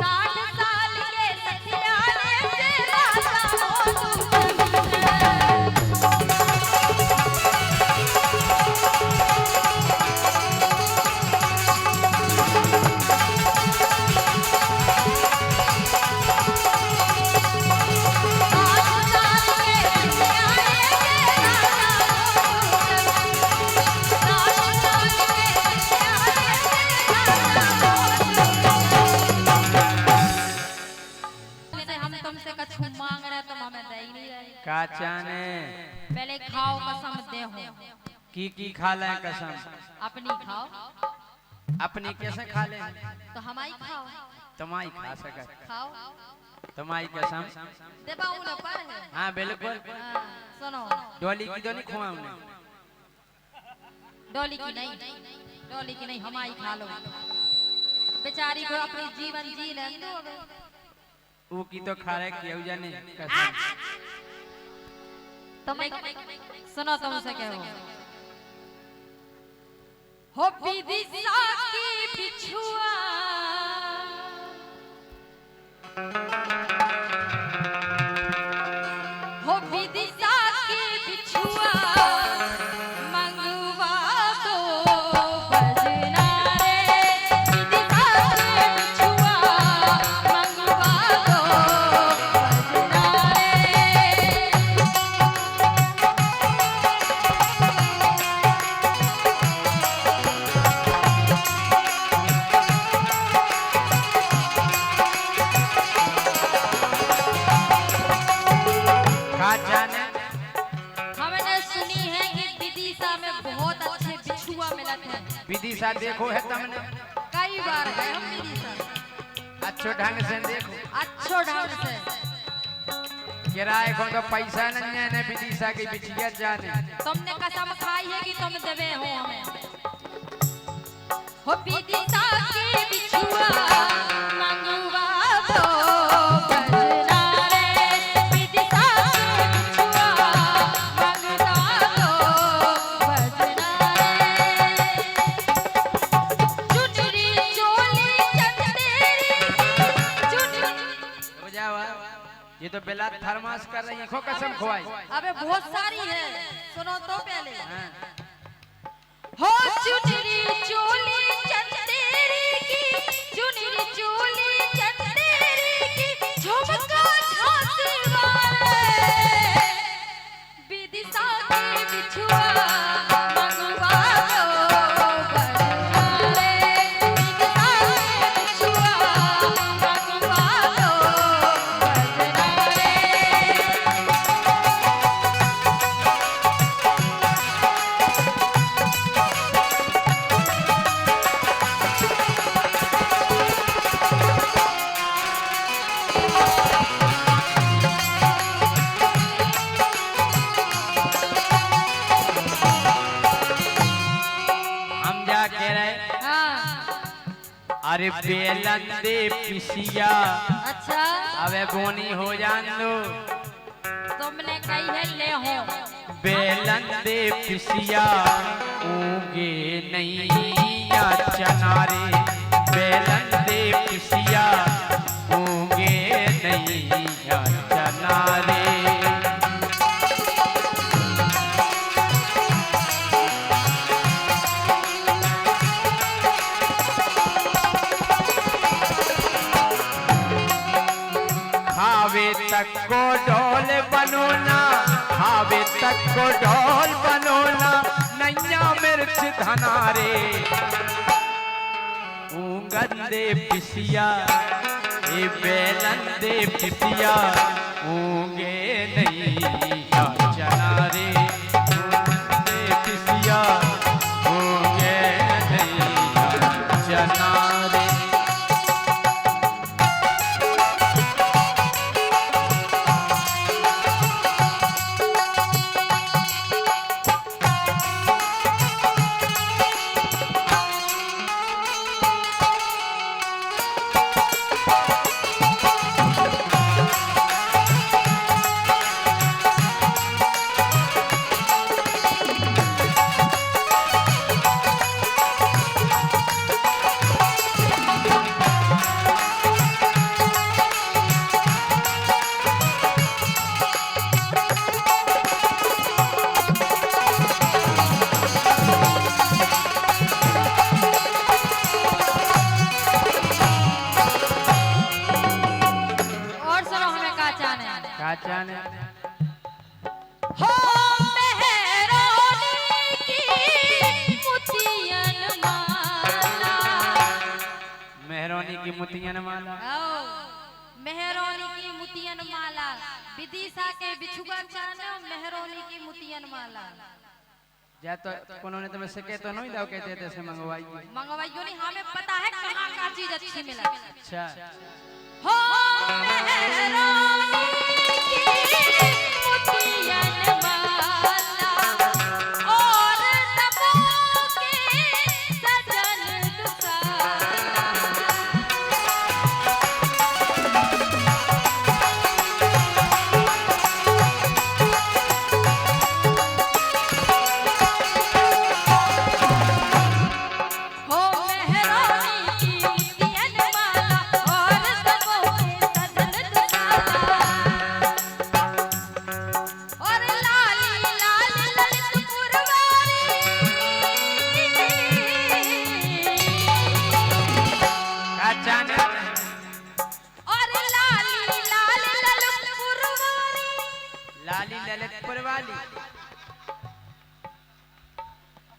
60 साल के सठियाने से राजा मोटू चलते तुमसे कछु मांग रहे तुम हमें दे ही नहीं रहे का चाने पहले खाओ कसम दे हो की खा ले कसम अपनी खाओ अपनी कैसे खा ले? तो हमारी खाओ। तुम्हारी खा सकत, खाओ। तुम्हारी कसम। देबाऊ ना पर है। हाँ बिल्कुल। हाँ, सुनो। डोली की तो नहीं खुआऊं मैं। डोली की नहीं, डोली की नहीं, हमारी खा लो। बेचारी को अपनी जीवन जी ले दो। वो की तो खा रहे क्यों जाने कसम। तुम सुनो, तुमसे क्या हो विदिशा की बिछुआ, हो विदिशा की बिछुआ, मंगवा दो बजना रे। विदिशा की बिछुआ, मंगवा दो बजना रे। खा जाने। हमने सुनी है कि विदिशा में बहुत अच्छे बिछुआ मिलते हैं। विदिशा देखो है तुमने? कई बार गए हम विदिशा, अच्छो ढंग से देखो। अच्छो ढंग से। किराए को तो पैसा नहीं है ने विदिशा की बिछिया जाने। तुमने कसम खाई है कि तुम देवे हो हमें। हो विदिशा की बिछुआ, मंगवा दो बजना रे। विदिशा की बिछुआ, मंगवा दो बजना रे। चुनरी चोली चंदेरी की चुनरी। हो जावा। ये तो बेला थर्मास कर रही है। खो कसम खुआई। अबे बहुत सारी है, सुनो तो पहले। हाँ। हो चुनरी चोली चंदेरी की, चुनरी चोली चंदेरी की, झुमका झांसी वाले। विदिशा की बिछुआ, मंगवा दो बजना रे। विदिशा की बिछुआ, मंगवा दो बजना रे। हम जा कह रहे। हाँ, अरे बेलन दे पिसिया, अच्छा अबे बोनी हो जान दो। तुमने कही है ले हो। बेलन दे पिसिया, ऊगे नैया चनारे। बेलन दे पिसिया, ऊगे नैया चनारे। खावे तक को ढोल बनोना, खावे तक को ढोल बनोना, नैया मिर्च धनारे। ऊंगंदे पिसिया, ए बेलन दे पिसिया, ऊंगे नैया चनारे। ऊंगंदे पिसिया, ऊंगे नैया चनारे। जाने हो मेहरानी की मुतियन माला, मेहरानी की मुतियन माला, आओ मेहरानी की मुतियन माला, विदिशा के बिछुआ चानो मेहरानी की मुतियन माला। या तो उन्होंने तुम्हें सके तो नहीं दाव कहते थे से मंगवाई मंगवाई क्यों नहीं, हमें पता है कहाँ का चीज अच्छी मिला। अच्छा हो मेहरानी की मुठियन वाला और नमो के सजन दुसाला। हो मेहरानी की मुठियन वाला और नमो के सजन दुसाला। और लाली लाल ललित पुरवारी अचानक और लाली लाल ललित पुरवारी। लाली ललितपुर वाली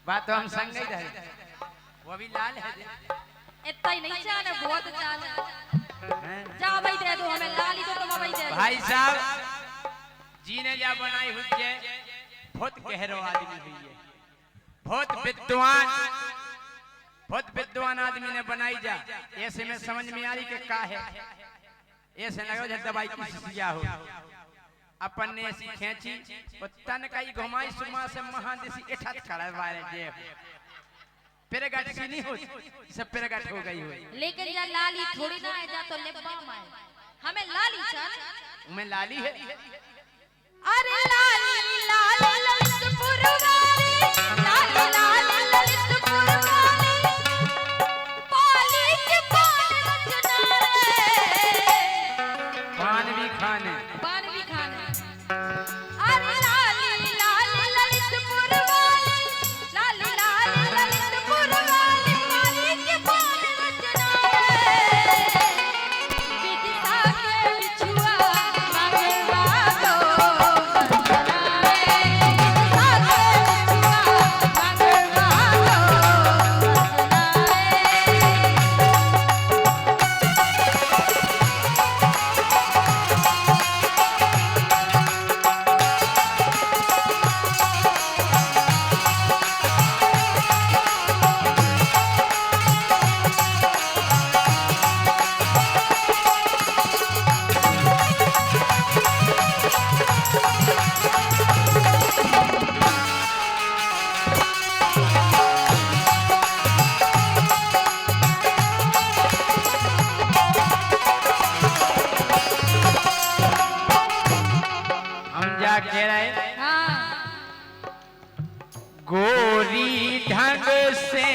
बात तो हम संग ही रहे, वो भी लाल है इतना ही नहीं जाने, बहुत जाने। हैं? जा भाई दे दो हमें लाली, तो तुम भाई दे दो। भाई साहब जी ने जा बनाई हुई है, बहुत गहरो आदमी हुई है, बहुत विद्वान आदमी ने बनाई जा। ऐसे में समझ में आ रही कि का है, ऐसे लगा जब दवाई की सिया हो। अपन ने ऐसी खेची और तन का ही घुमाई सुमा से महादेसी इठा खड़ा वाले जे फिर गट सी नहीं हो, सब फिर गट हो गई हुई। लेकिन जा लाली थोड़ी ना है, जा तो लिबाम है। हमें लाली चाहिए। मैं लाली है अरे लाली लाल ललित पुरवारी, लाली लाल ललित पुरवारी। पाली के पान रचना रे, पान भी खाने पान भी खाना। अरे लाली लाल ललित पुरवारी, लाली लाल ललित पुरवारी। पाली के पान रचना रे, विदिशा के बिछुआ मंगवा दो रचना रे। विदिशा के बिछुआ मंगवा दो रचना रे। हम जा कह रहे हाँ, गोरी ढंग से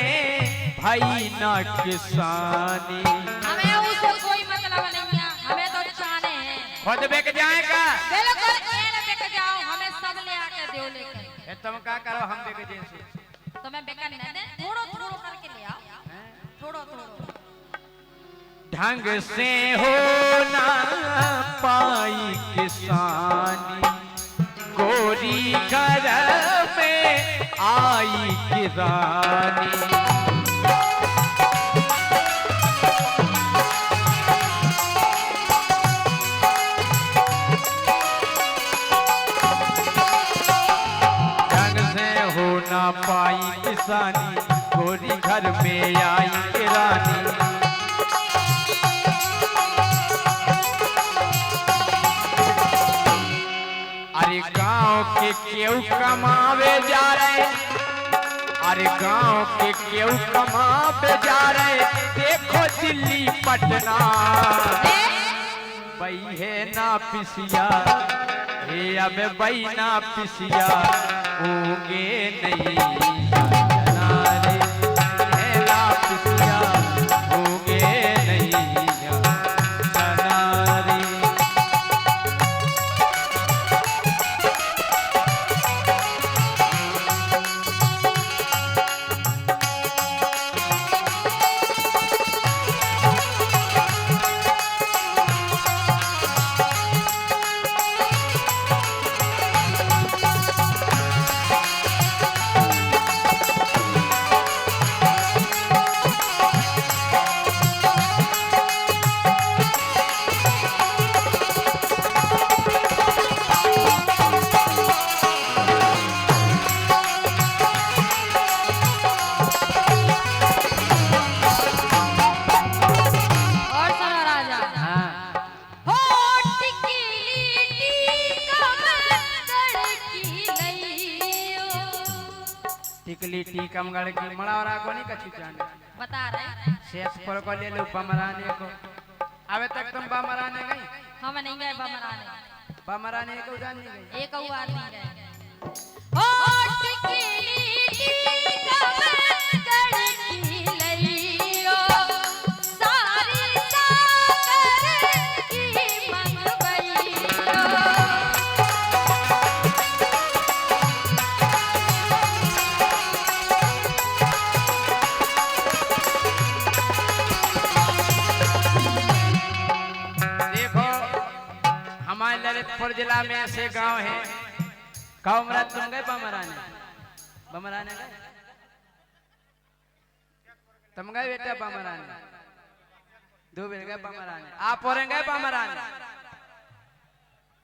भाई न किसानी हमें उससे कोई मतलब नहीं है, हमें तो चाहने हैं। खुद बिक जाएगा। बिल्कुल एन बिक जाओ, हमें सब ले आके दो लेकर। ये तुम क्या करो, हम बिक जैसे तो मैं बिकन नहीं दे, थोड़ो थोड़ो करके ले आओ, थोड़ो थोड़ो। ढंग से हो ना पाई किसानी, गोरी घर में आई किरानी। ढंग से हो ना पाई किसानी, गोरी घर में आई किरानी। अरे गांव के केहू कमावे जा रहे, अरे गांव के केहू कमावे जा रहे। देखो दिल्ली पटना बई है ना पिसिया, हे अब बई ना पिसिया होगे नहीं जाना रे। हे ना पिसिया होगे नहीं जाना रे। टिकली टीकमगढ़ की मड़ावरा को नहीं कछु जाने बता रहे शेषपुर को ले लो बमराने को। अबे तक तुम बमराने गई? हम नहीं गए बमराने। बमराने को जान नहीं गई? एक और आदमी गए। ओ टिकली टीकमगढ़ की लइयो सारी सागर की मंगवइयो। देखो हमारे ललितपुर जिला में ऐसे गांव है। गाँव मरा तुम गए बमराने? बमराने गए? तुम गए बेटा बमराने? दो बेर गए बमराने। आप और गए बमराने?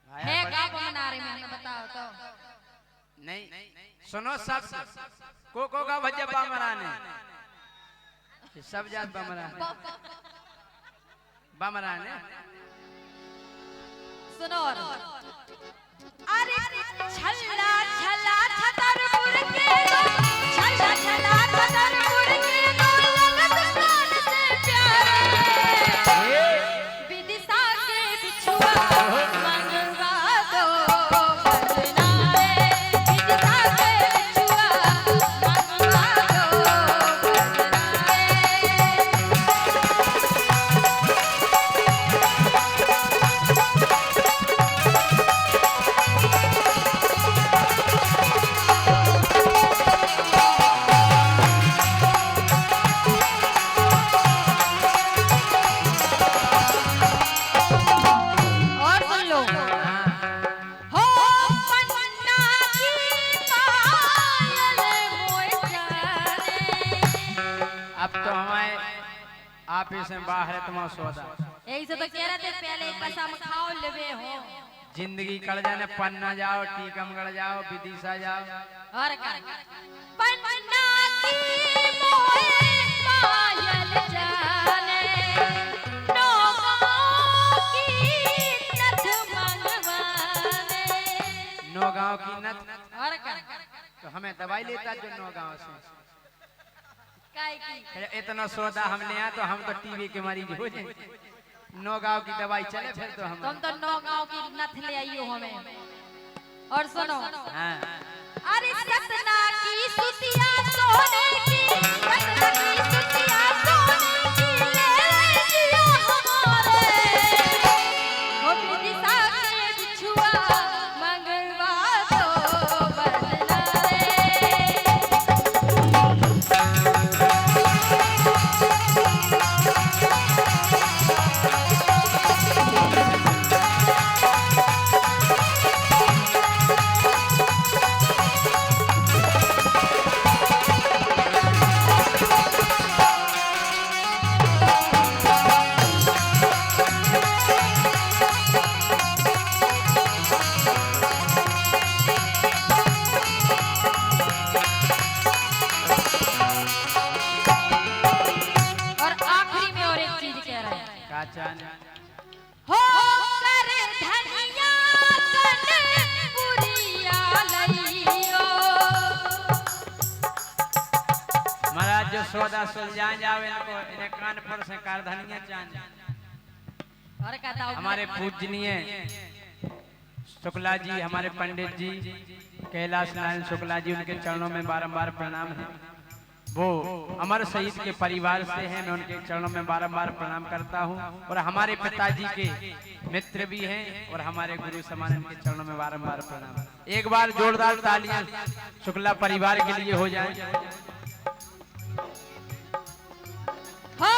है का बमनारे में हमें बताओ तो। नहीं सुनो सब को का भज्जा बमराने सब जात बमराने बमराने। सुनो अरे छल्ला छल्ला छतरपुर के दो छल्ला छल्ला छतरपुर के दो लगत प्राण से प्यारे विदिशा के बिछुआ मंगवा दो बजना रे विदिशा के बिछुआ मंगवा दो बजना रे। और सुन लो हो पन्ना की पायल मोय जाने। अब तो हमारे आप ही से बाहर है तुम्हारा सौदा। यही से तो कह रहे थे पहले कसम खाओ लेवे हो। जिंदगी कड़ जाने पन्ना जाओ टीकमगढ़ जाओ विदिशा जाओ। और का पन्ना की मोय पायल जाने नौगांव की नथ मंगवाने। नौ गांव की नथ। और का तो हमें दवाई लेता जो नौ गांव से। काय की इतना सौदा हम ले आए तो हम तो टीवी के मरीज हो जाए। नौ गांव की दवाई चले फिर तो हम। तुम तो नौगांव की नथ ले आइयो हमें। और सुनो हाँ। अरे सतना की सुतिया सोने की सतना की सुतिया सोने की ले जियो हमारे हो विदिशा के बिछुआ मंगवा दो बदला रे। और आखिरी में और एक चीज कह रहे हैं का चान हो कर धनिया कन पुरिया लइयो। महाराज जो सौदा सुलझान जाओ इनको इन्हें कानपुर से कारधनिया चान। और कहता हमारे पूजनीय शुक्ला जी हमारे पंडित जी कैलाश नारायण शुक्ला जी उनके चरणों में बारंबार प्रणाम है। वो अमर शहीद के परिवार से हैं। मैं उनके चरणों में बारंबार प्रणाम करता हूं और हमारे पिताजी के मित्र भी हैं और हमारे गुरु समान उनके चरणों में बारंबार प्रणाम। एक बार जोरदार तालियां शुक्ला परिवार के लिए हो जाए। हो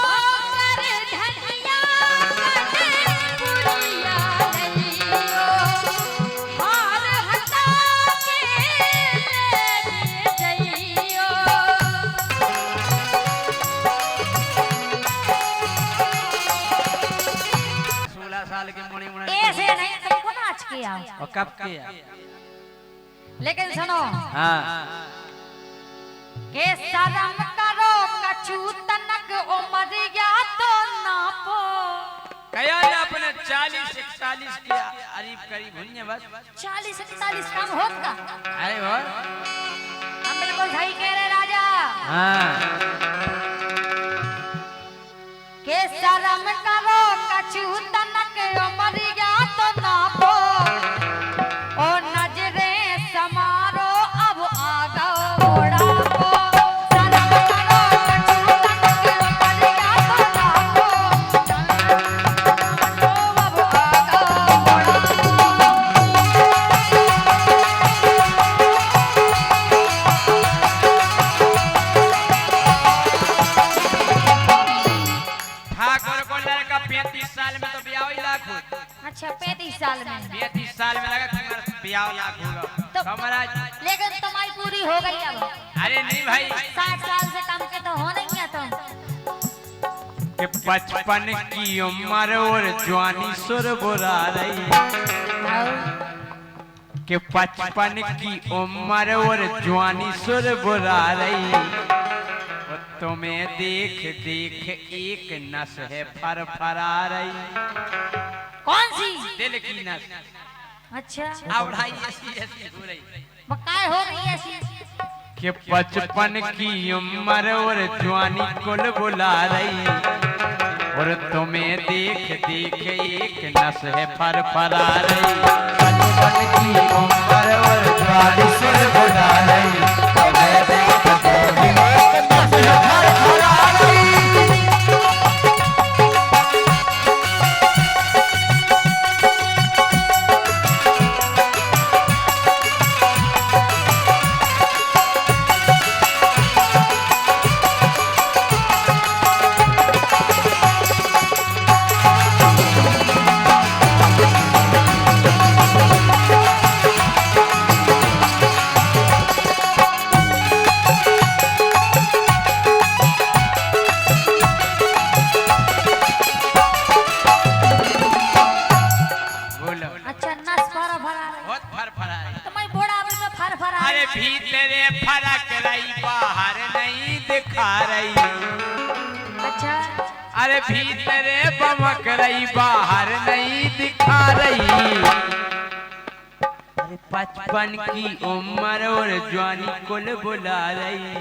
कर धनिया कन पुरिया लइयो हार हटा के ले जइयो। 16 साल की मुड़ी मुड़ी ऐसे नहीं तुमको नाच किया और कब किया? लेकिन सुनो हाँ के शर्म करो कछु तनक उमरिया तो नापो। कया ने अपने 40 41 की करीब करीब हुई बस 40-41 कम होत का। अरे और हम बिल्कुल सही कह रहे राजा। हाँ के शरम करो कछु तनक उमरिया तो नापो ओ नजरे समारो अब आगा बुढ़ापो। शरम करो कछु तनक उमरिया तो नापो अब आगा बुढ़ापो। ठाकुर को लड़का 35 साल में तो ब्याह ही लाख हो। अच्छा 35 साल में 35 साल में लगा तुम्हारा ब्याह लाख होगा तो हमारा। लेकिन तुम्हारी पूरी हो गई अब। अरे नहीं भाई 60 साल से कम के तो हो नहीं है तुम। कि 55 की उम्र और जवानी सुर बुरा रही कि 55 की उम्र और जवानी सुर बुरा रही और तुम्हें देख देख एक नस है फरफरा रही। कौन सी? दिल की नस। अच्छा अब भाई ऐसी ऐसी हो रही बकाए हो रही है ऐसी। कि 55 की उम्र और जवानी कुल बुला रही और तुम्हें देख देख एक नस है फरफरा रही। 55 की उम्र और जवानी सुर बुला रही तुम्हें देख देख एक नस है फरफरा रही। बोलो अच्छा नस फर फरा रही। बहुत फरफरा रही। तुम्हारी बूढ़ा भी में फर फरा अरे भीतरे फरक रही बाहर नहीं दिखा रही। अच्छा अरे भीतरे बमक रही बाहर नहीं दिखा रही। अरे 55 की उम्र और जवानी कुल बुला रही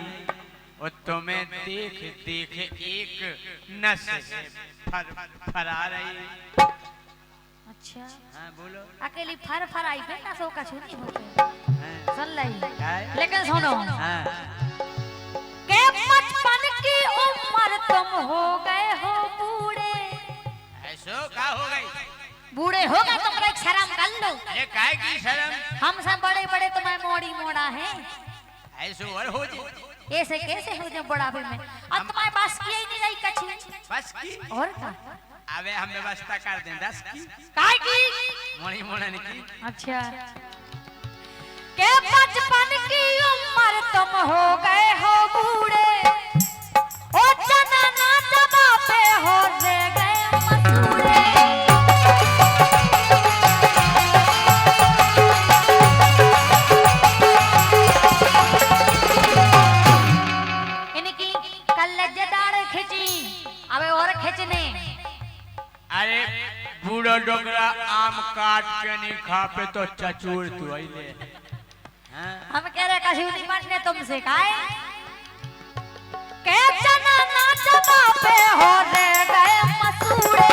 और तुम्हें देख देख एक नस फरा रही। अच्छा हाँ बोलो। अकेली फर फराई पे ना सो का छुनी होके हाँ, सुन लई। हाँ, लेकिन सुनो हाँ। के 55 की उम्र तुम हो गए हो बूढ़े। ऐसो का हो गई? बूढ़े हो गए तुम एक शर्म कर लो। अरे काय की शर्म? हम सब बड़े बड़े तुम्हें मोड़ी मोड़ा है। ऐसो और हो जी। ऐसे कैसे हो जाए बुढ़ापे में? अब तुम्हारे पास की ही नहीं रही कछु। बस की और का? अबे हम व्यवस्था कर दें 10 की काय की? मोड़ी मोड़न की। अच्छा के 55 की उम्र तुम हो गए हो बूढ़े ओ चना ना दबा पे हो रह गए मसूड़े। इनकी कल्लेदार खिंची अबे और खिंचने। अरे बूढ़ो डोगरा आम काट के नहीं खा पे तो चचूर तू आइले। हाँ? हम कह रहे कछु नहीं मानने तुमसे काहे के चना ना दबा पे हो रह गए मसूड़े।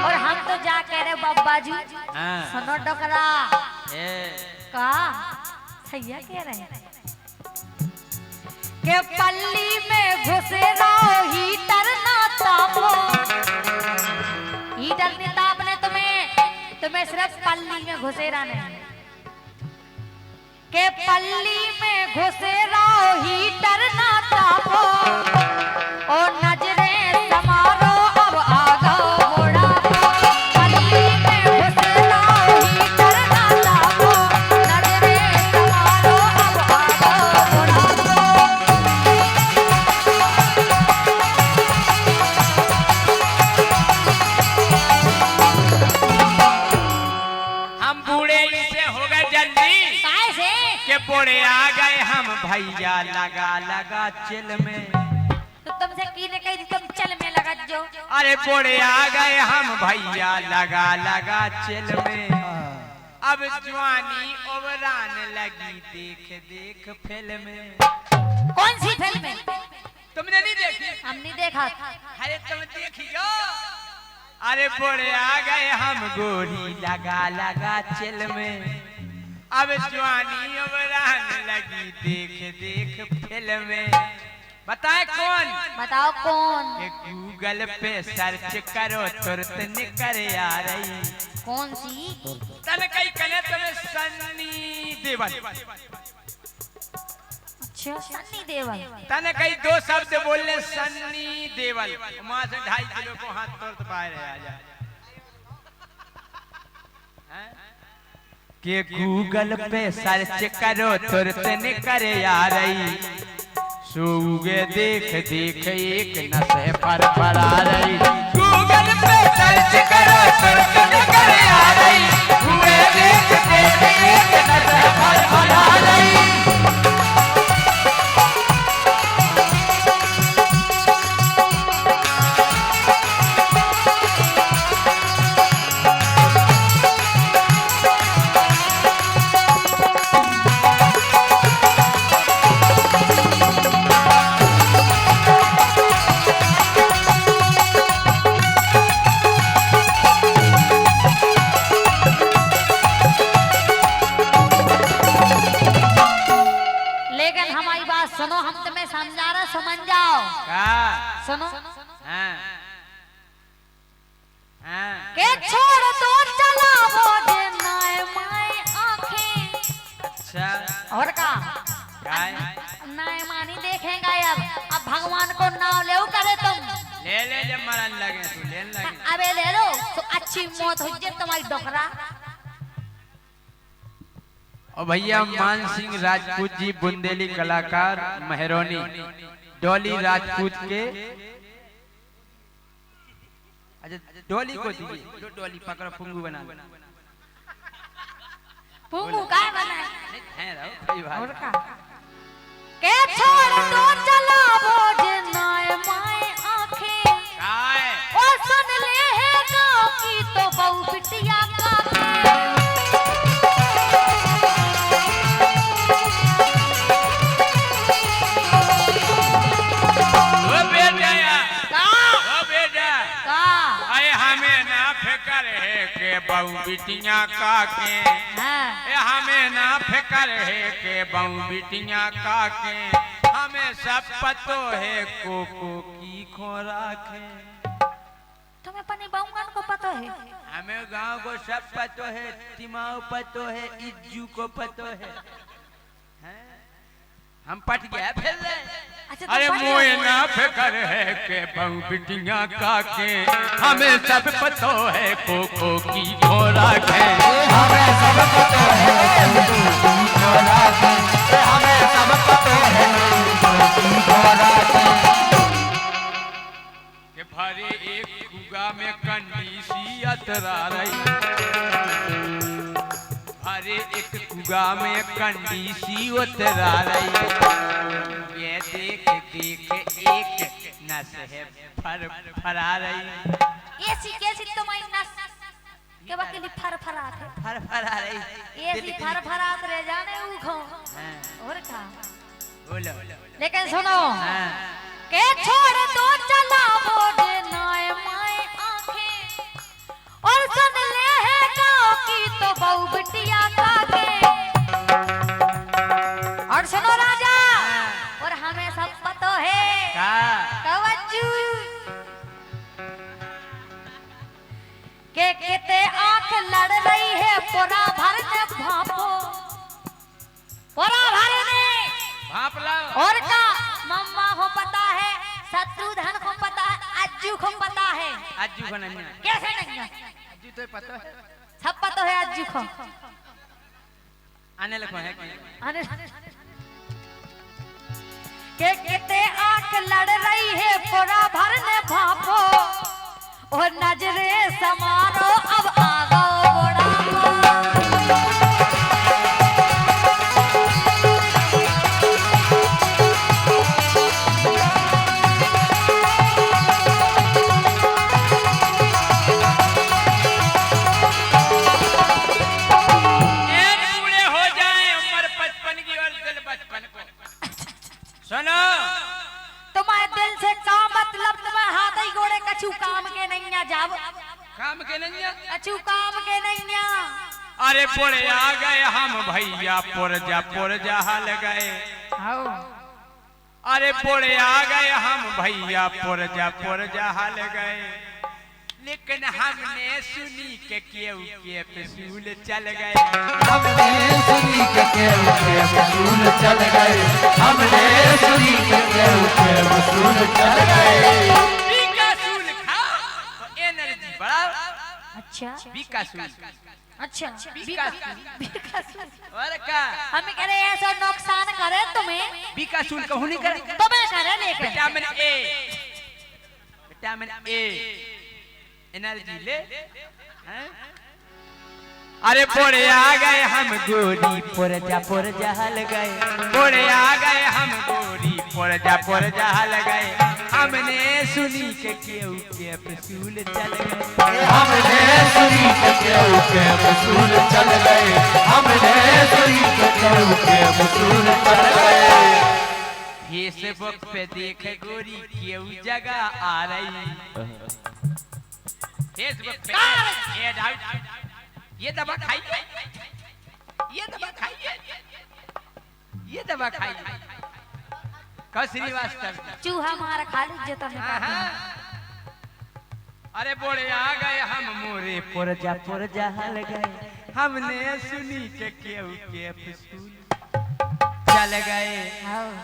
और हम तो जा कह रहे बाबा जी हाँ। सुनो डोकरा ए, का सैया कह रहे हैं के पल्ली में घुसे रहो हीटर ना तापो। हीटर ने तापने तुम्हें सिर्फ पल्ली में घुसे रहने के पल्ली में घुसे रहो हीटर ना तापो ओ नजरे समारो अब आगा बुढ़ापो। पल्ली में घुसे रहो हीटर ना तापो नजरे समारो अब आगा बुढ़ापो। हम बूढ़े इसे हो गए जल्दी काहे से? के बूढ़े आ गए हम हम भैया लगा लगा चिल में। तो तुमसे कीने कही थी तुम चल में लगा जो। अरे बोड़े आ गए हम भैया लगा लगा चिल में। अब जवानी उबरान लगी देख देख फिल्म में। कौन सी फिल्म में? तुमने नहीं देखी? हम नहीं देखा। अरे तुम देखियो। अरे बोड़े आ गए हम गोरी लगा लगा चिल में। अब जवानी उबरान लगी देख देख फिल्म में। बताए कौन? बताओ कौन? गूगल पे सर्च करो तुरंत निकल आ रही। कौन सी? तने कई कने तुम्हें सन्नी देवल। अच्छा सन्नी देवल। तने कई दो शब्द बोलने सन्नी देवल। वहां से 2.5 किलो को हाथ तुरंत बाहर आ जाए। कि गूगल पे सर्च करो तुरंत निकल आ रही। सूगे देख देख एक नशे पर आ रही। गूगल पे सर्च करो तुरंत निकल आ रही। सूगे देख देख एक नशे पर आ रही। सुनो हम तुम्हें समझा रहे समझ जाओ। सुनो हाँ। हाँ। के छोड़ दो चला वो नाय माय आंखें। अच्छा और का नाय मानी देखेंगे। अब भगवान को नाम ले करे तुम। ले जब मरन लगे तू लेन लगे। अबे ले लो तो अच्छी मौत हो जाए तुम्हारी डोकरा। और भैया मान सिंह राजपूत जी बुंदेली कलाकार मेहरोनी डॉली राजपूत के। अच्छा डॉली को दीजिए। डॉली पकड़ो पुंगू बना। पुंगू का बना है कई बार। और का के छोड़ दो चला वो नाय माय आंखें। काय ओ सुन ले है गाँव की तो बहु बिटिया का बहु बिटिया का के। हमें ना फिकर है के बहु बिटिया का के। हमें सब पतो है कोको की खोराक है। तुम्हें अपने बहुगन को पता है? हमें गांव को सब पतो है। तिमाऊ पतो है। इज्जू को पतो है। हम पट गया फिर। अच्छा, अरे मोए ना फिकर है के बहु बिटिया का के। हमें सब पतो है कोको की खोराक है। हमें सब पतो है कोको की खोराक है। हमें सब पतो है कोको की खोराक है। के भरे एक कुगा में कंडी सी अतरा रही। भरे एक कुगा में कंडी सी उतरा रही। ये देख देख एक नस है फरा रही। कैसी तुम्हारी नस के बकली फरफरात है। फरा रही। ऐसी फरफरात रह जाने उखो। और का बोलो। लेकिन सुनो के छोड़ दो चला वो नाय माय आंखें। और सुन ले है गाँव की तो बहु बिटिया का के। और सुनो राजा और हमें सब पतो है। कवच्चू के किते आंख लड़ रही है पोरा भरने भापो। पोरा भरने भापला। और का मम्मा को पता है। शत्रुधन को पता है। अज्जू को पता है। अज्जू को नहीं। कैसे नहीं? अज्जू तो पता है। सब पता है अज्जू को। आने लगा है अरे के किते आंख लड़ रही है पोरा भरने भापो। और नजरे समारो अब आगो बड़ा। नैया अचू काम के नैया अरे पोरे आ गए हम भैया पुरजा हल गए आओ अरे पोरे आ गए हम भैया पुरजा हल गए लेकिन हमने सुनी के पसूल चल गए हमने सुनी के वसूल चल गए हमने सुनी के वसूल चल गए बीकासूल खा तो एनर्जी बढ़ा अच्छा बीकासूल अच्छा बीकासूल और का हमें कह रहे ऐसा नुकसान करे तुम्हें बीकासूल कहूं नहीं करे तुम्हें करे लेकिन विटामिन ए एनर्जी ले हैं? अरे पोरे आ गए हम गोरी पुरजा हल गए पोरे आ गए हम गोरी पुरजा हल गए हमने सुनी के पसूल चल गए हमने सुनी के वसूल चल गए हमने सुनी के वसूल चल गए फेसबुक पे देखे गोरी केहू जगह आ रही फेसबुक पे ये डाउट ये दवा खाइए ये दवा खाइए ये दवा खाइए कौ श्रीवास्तव चूहा मार खा लीजिए तो अरे बोले आ गए हम मोरे पुरजा हल गए हमने सुनी के पसूल चल गए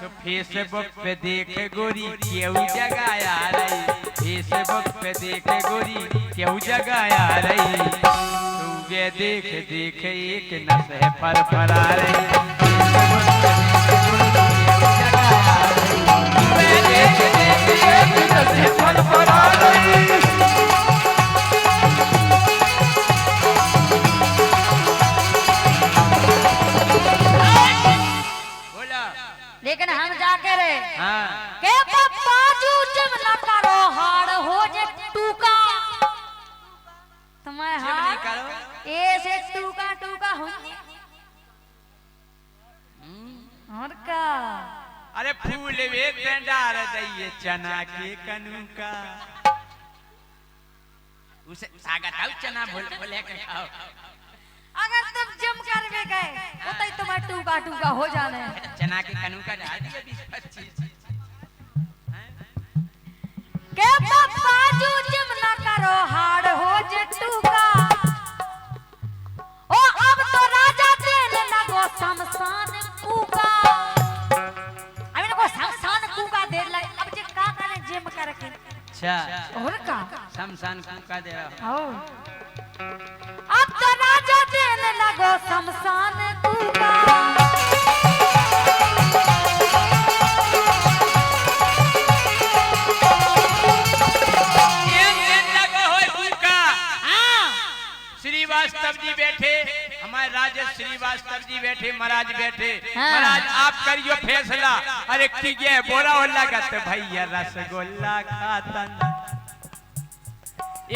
तो फेसबुक पे देखे गोरी केहू जगह आ रही फेसबुक पे देखे गोरी केहू जगह आ रही तू गे देख एक नस है फरफरा रही लेकिन हम जाके रे हाँ के बाजू जब न करो हाड़ हो जे टूका तुम्हारे जब नहीं हाड़ करो ऐसे टूका हो और का अरे फूल वे डार दइए चना के कनू का उसे सागत आउ चना बोले के खाओ अगर तुम जिम करने गए तो तई तुम्हारा टूका हो जाने चना के कनू का डाल दिए 20-25 के बाजू जिम न करो हाड़ हो जे टूका ओ अब तो राजा देने लगो शमशान कूका अभी को शमशान कूका दे लगे अब जे का करे जिम करके अच्छा और का शमशान कूका दे रहा आओ अब तो राजा देने लगो शमशान कूका श्रीवास्तव जी बैठे हमारे राजेश श्रीवास्तव जी बैठे महाराज बैठे हाँ। महाराज आप करियो फैसला अरे ठीक है बोरा हो लगत भैया रसगुल्ला खातन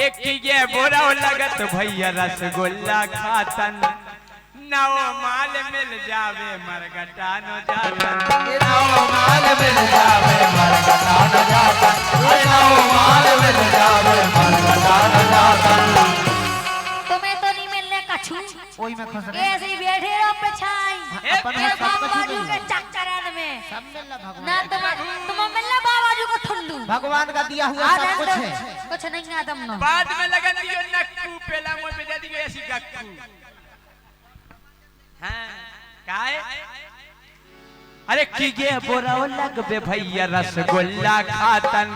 एक की ये बोरा हो लगत भैया रसगुल्ला खातन नौ माल मिल जावे मरगटा नो जातन नौ माल मिल जावे मरगटा न जाता नौ माल मिल जावे मरगटा न जाता तुम्हें तो नहीं मिलने कछु ओई में खुश रहे ऐसे ही बैठे रहो पिछाई अपन ये सब कुछ बाबाजू मिल के जाए। चक्कर में सब मिलना ना भगवान तुम मिलना बाबाजू को ठुल्लू भगवान का दिया हुआ सब कुछ है कुछ नहीं है तुम बाद में लगन दियो नक्कू पेला मुंह पे दे दियो ऐसी गक्कू हां काहे अरे कीगे बोरा लगबे भैया रसगुल्ला खातन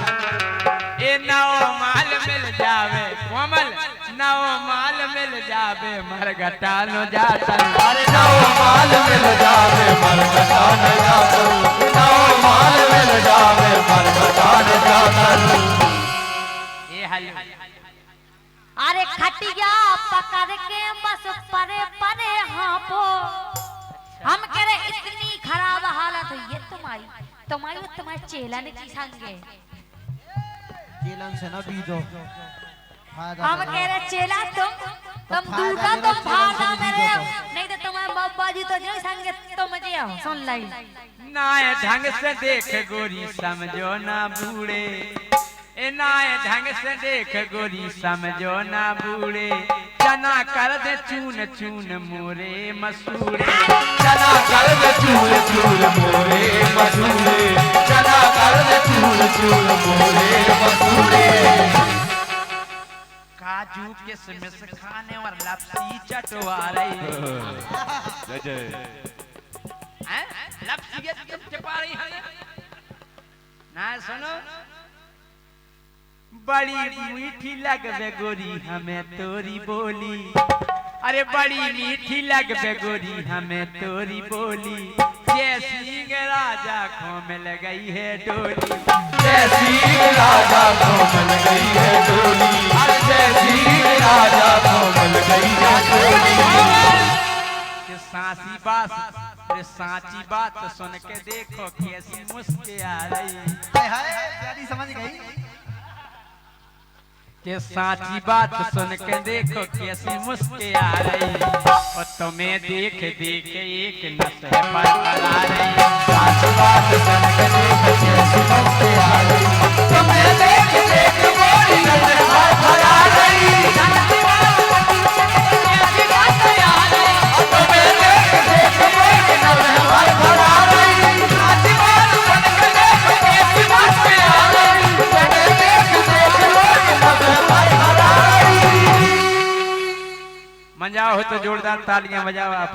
ए नौ माल मिल जावे कोमल नौ माल मिल जावे मरगटा नो जातन अरे नौ माल मिल जावे मरगटा न जाता नौ माल मिल जावे मरगटा न जाता ए हल अरे खटिया पकड़ के बस परे परे हापो हम कह रहे इतनी खराब हालत है ये तुम्हारी चेला ने की संगे केलन से न बीजो हम कह रहे चेला तुम दूर का तुम भागा मेरे नहीं तो तुम्हारे बाबा जी तो नहीं संगे तुम जिया सुन लाई ना ढंग से देख गोरी समझो ना बूढ़े इनाए ढंग से देख गोरी समझो ना बूढ़े चना कर दे चून चून मोरे मसूरे चना कर दे चूर चूर मोरे मसूरे चना कर दे चूर चूर मोरे मसूरे काजू किशमिश खाने और लपसी चटवा रही हैं लपसी के चपा रही है ना सुनो बड़ी मीठी लगबे गोरी हमें तोरी बोली अरे बड़ी मीठी लगबे गोरी हमें तोरी बोली जैसी राजा को मिल गई है डोली जैसी राजा को मिल गई है डोली जैसी राजा को मिल गई है डोली कि सांची बात सुन के देखो कैसी मुस्के आ रही हाय हाय प्यारी समझ गई कि सांची बात सुन के देखो कैसी मुस्के आ रही और तुम्हें देख देख एक नस है पर आ रही सांची बात सुन के देखो कैसी मुस्के आ रही तुम्हें देख देख मोरी नजर पर आ रही सांची बात सुन के कैसी मुस्के आ रही तुम्हें देख देख मोरी नजर पर आ रही सांची बात सुन के देखो कैसी मुस्के आ रही तुम्हें देख देख मोरी नजर पर आ रही मजा हो तो जोरदार तालियां बजाओ आप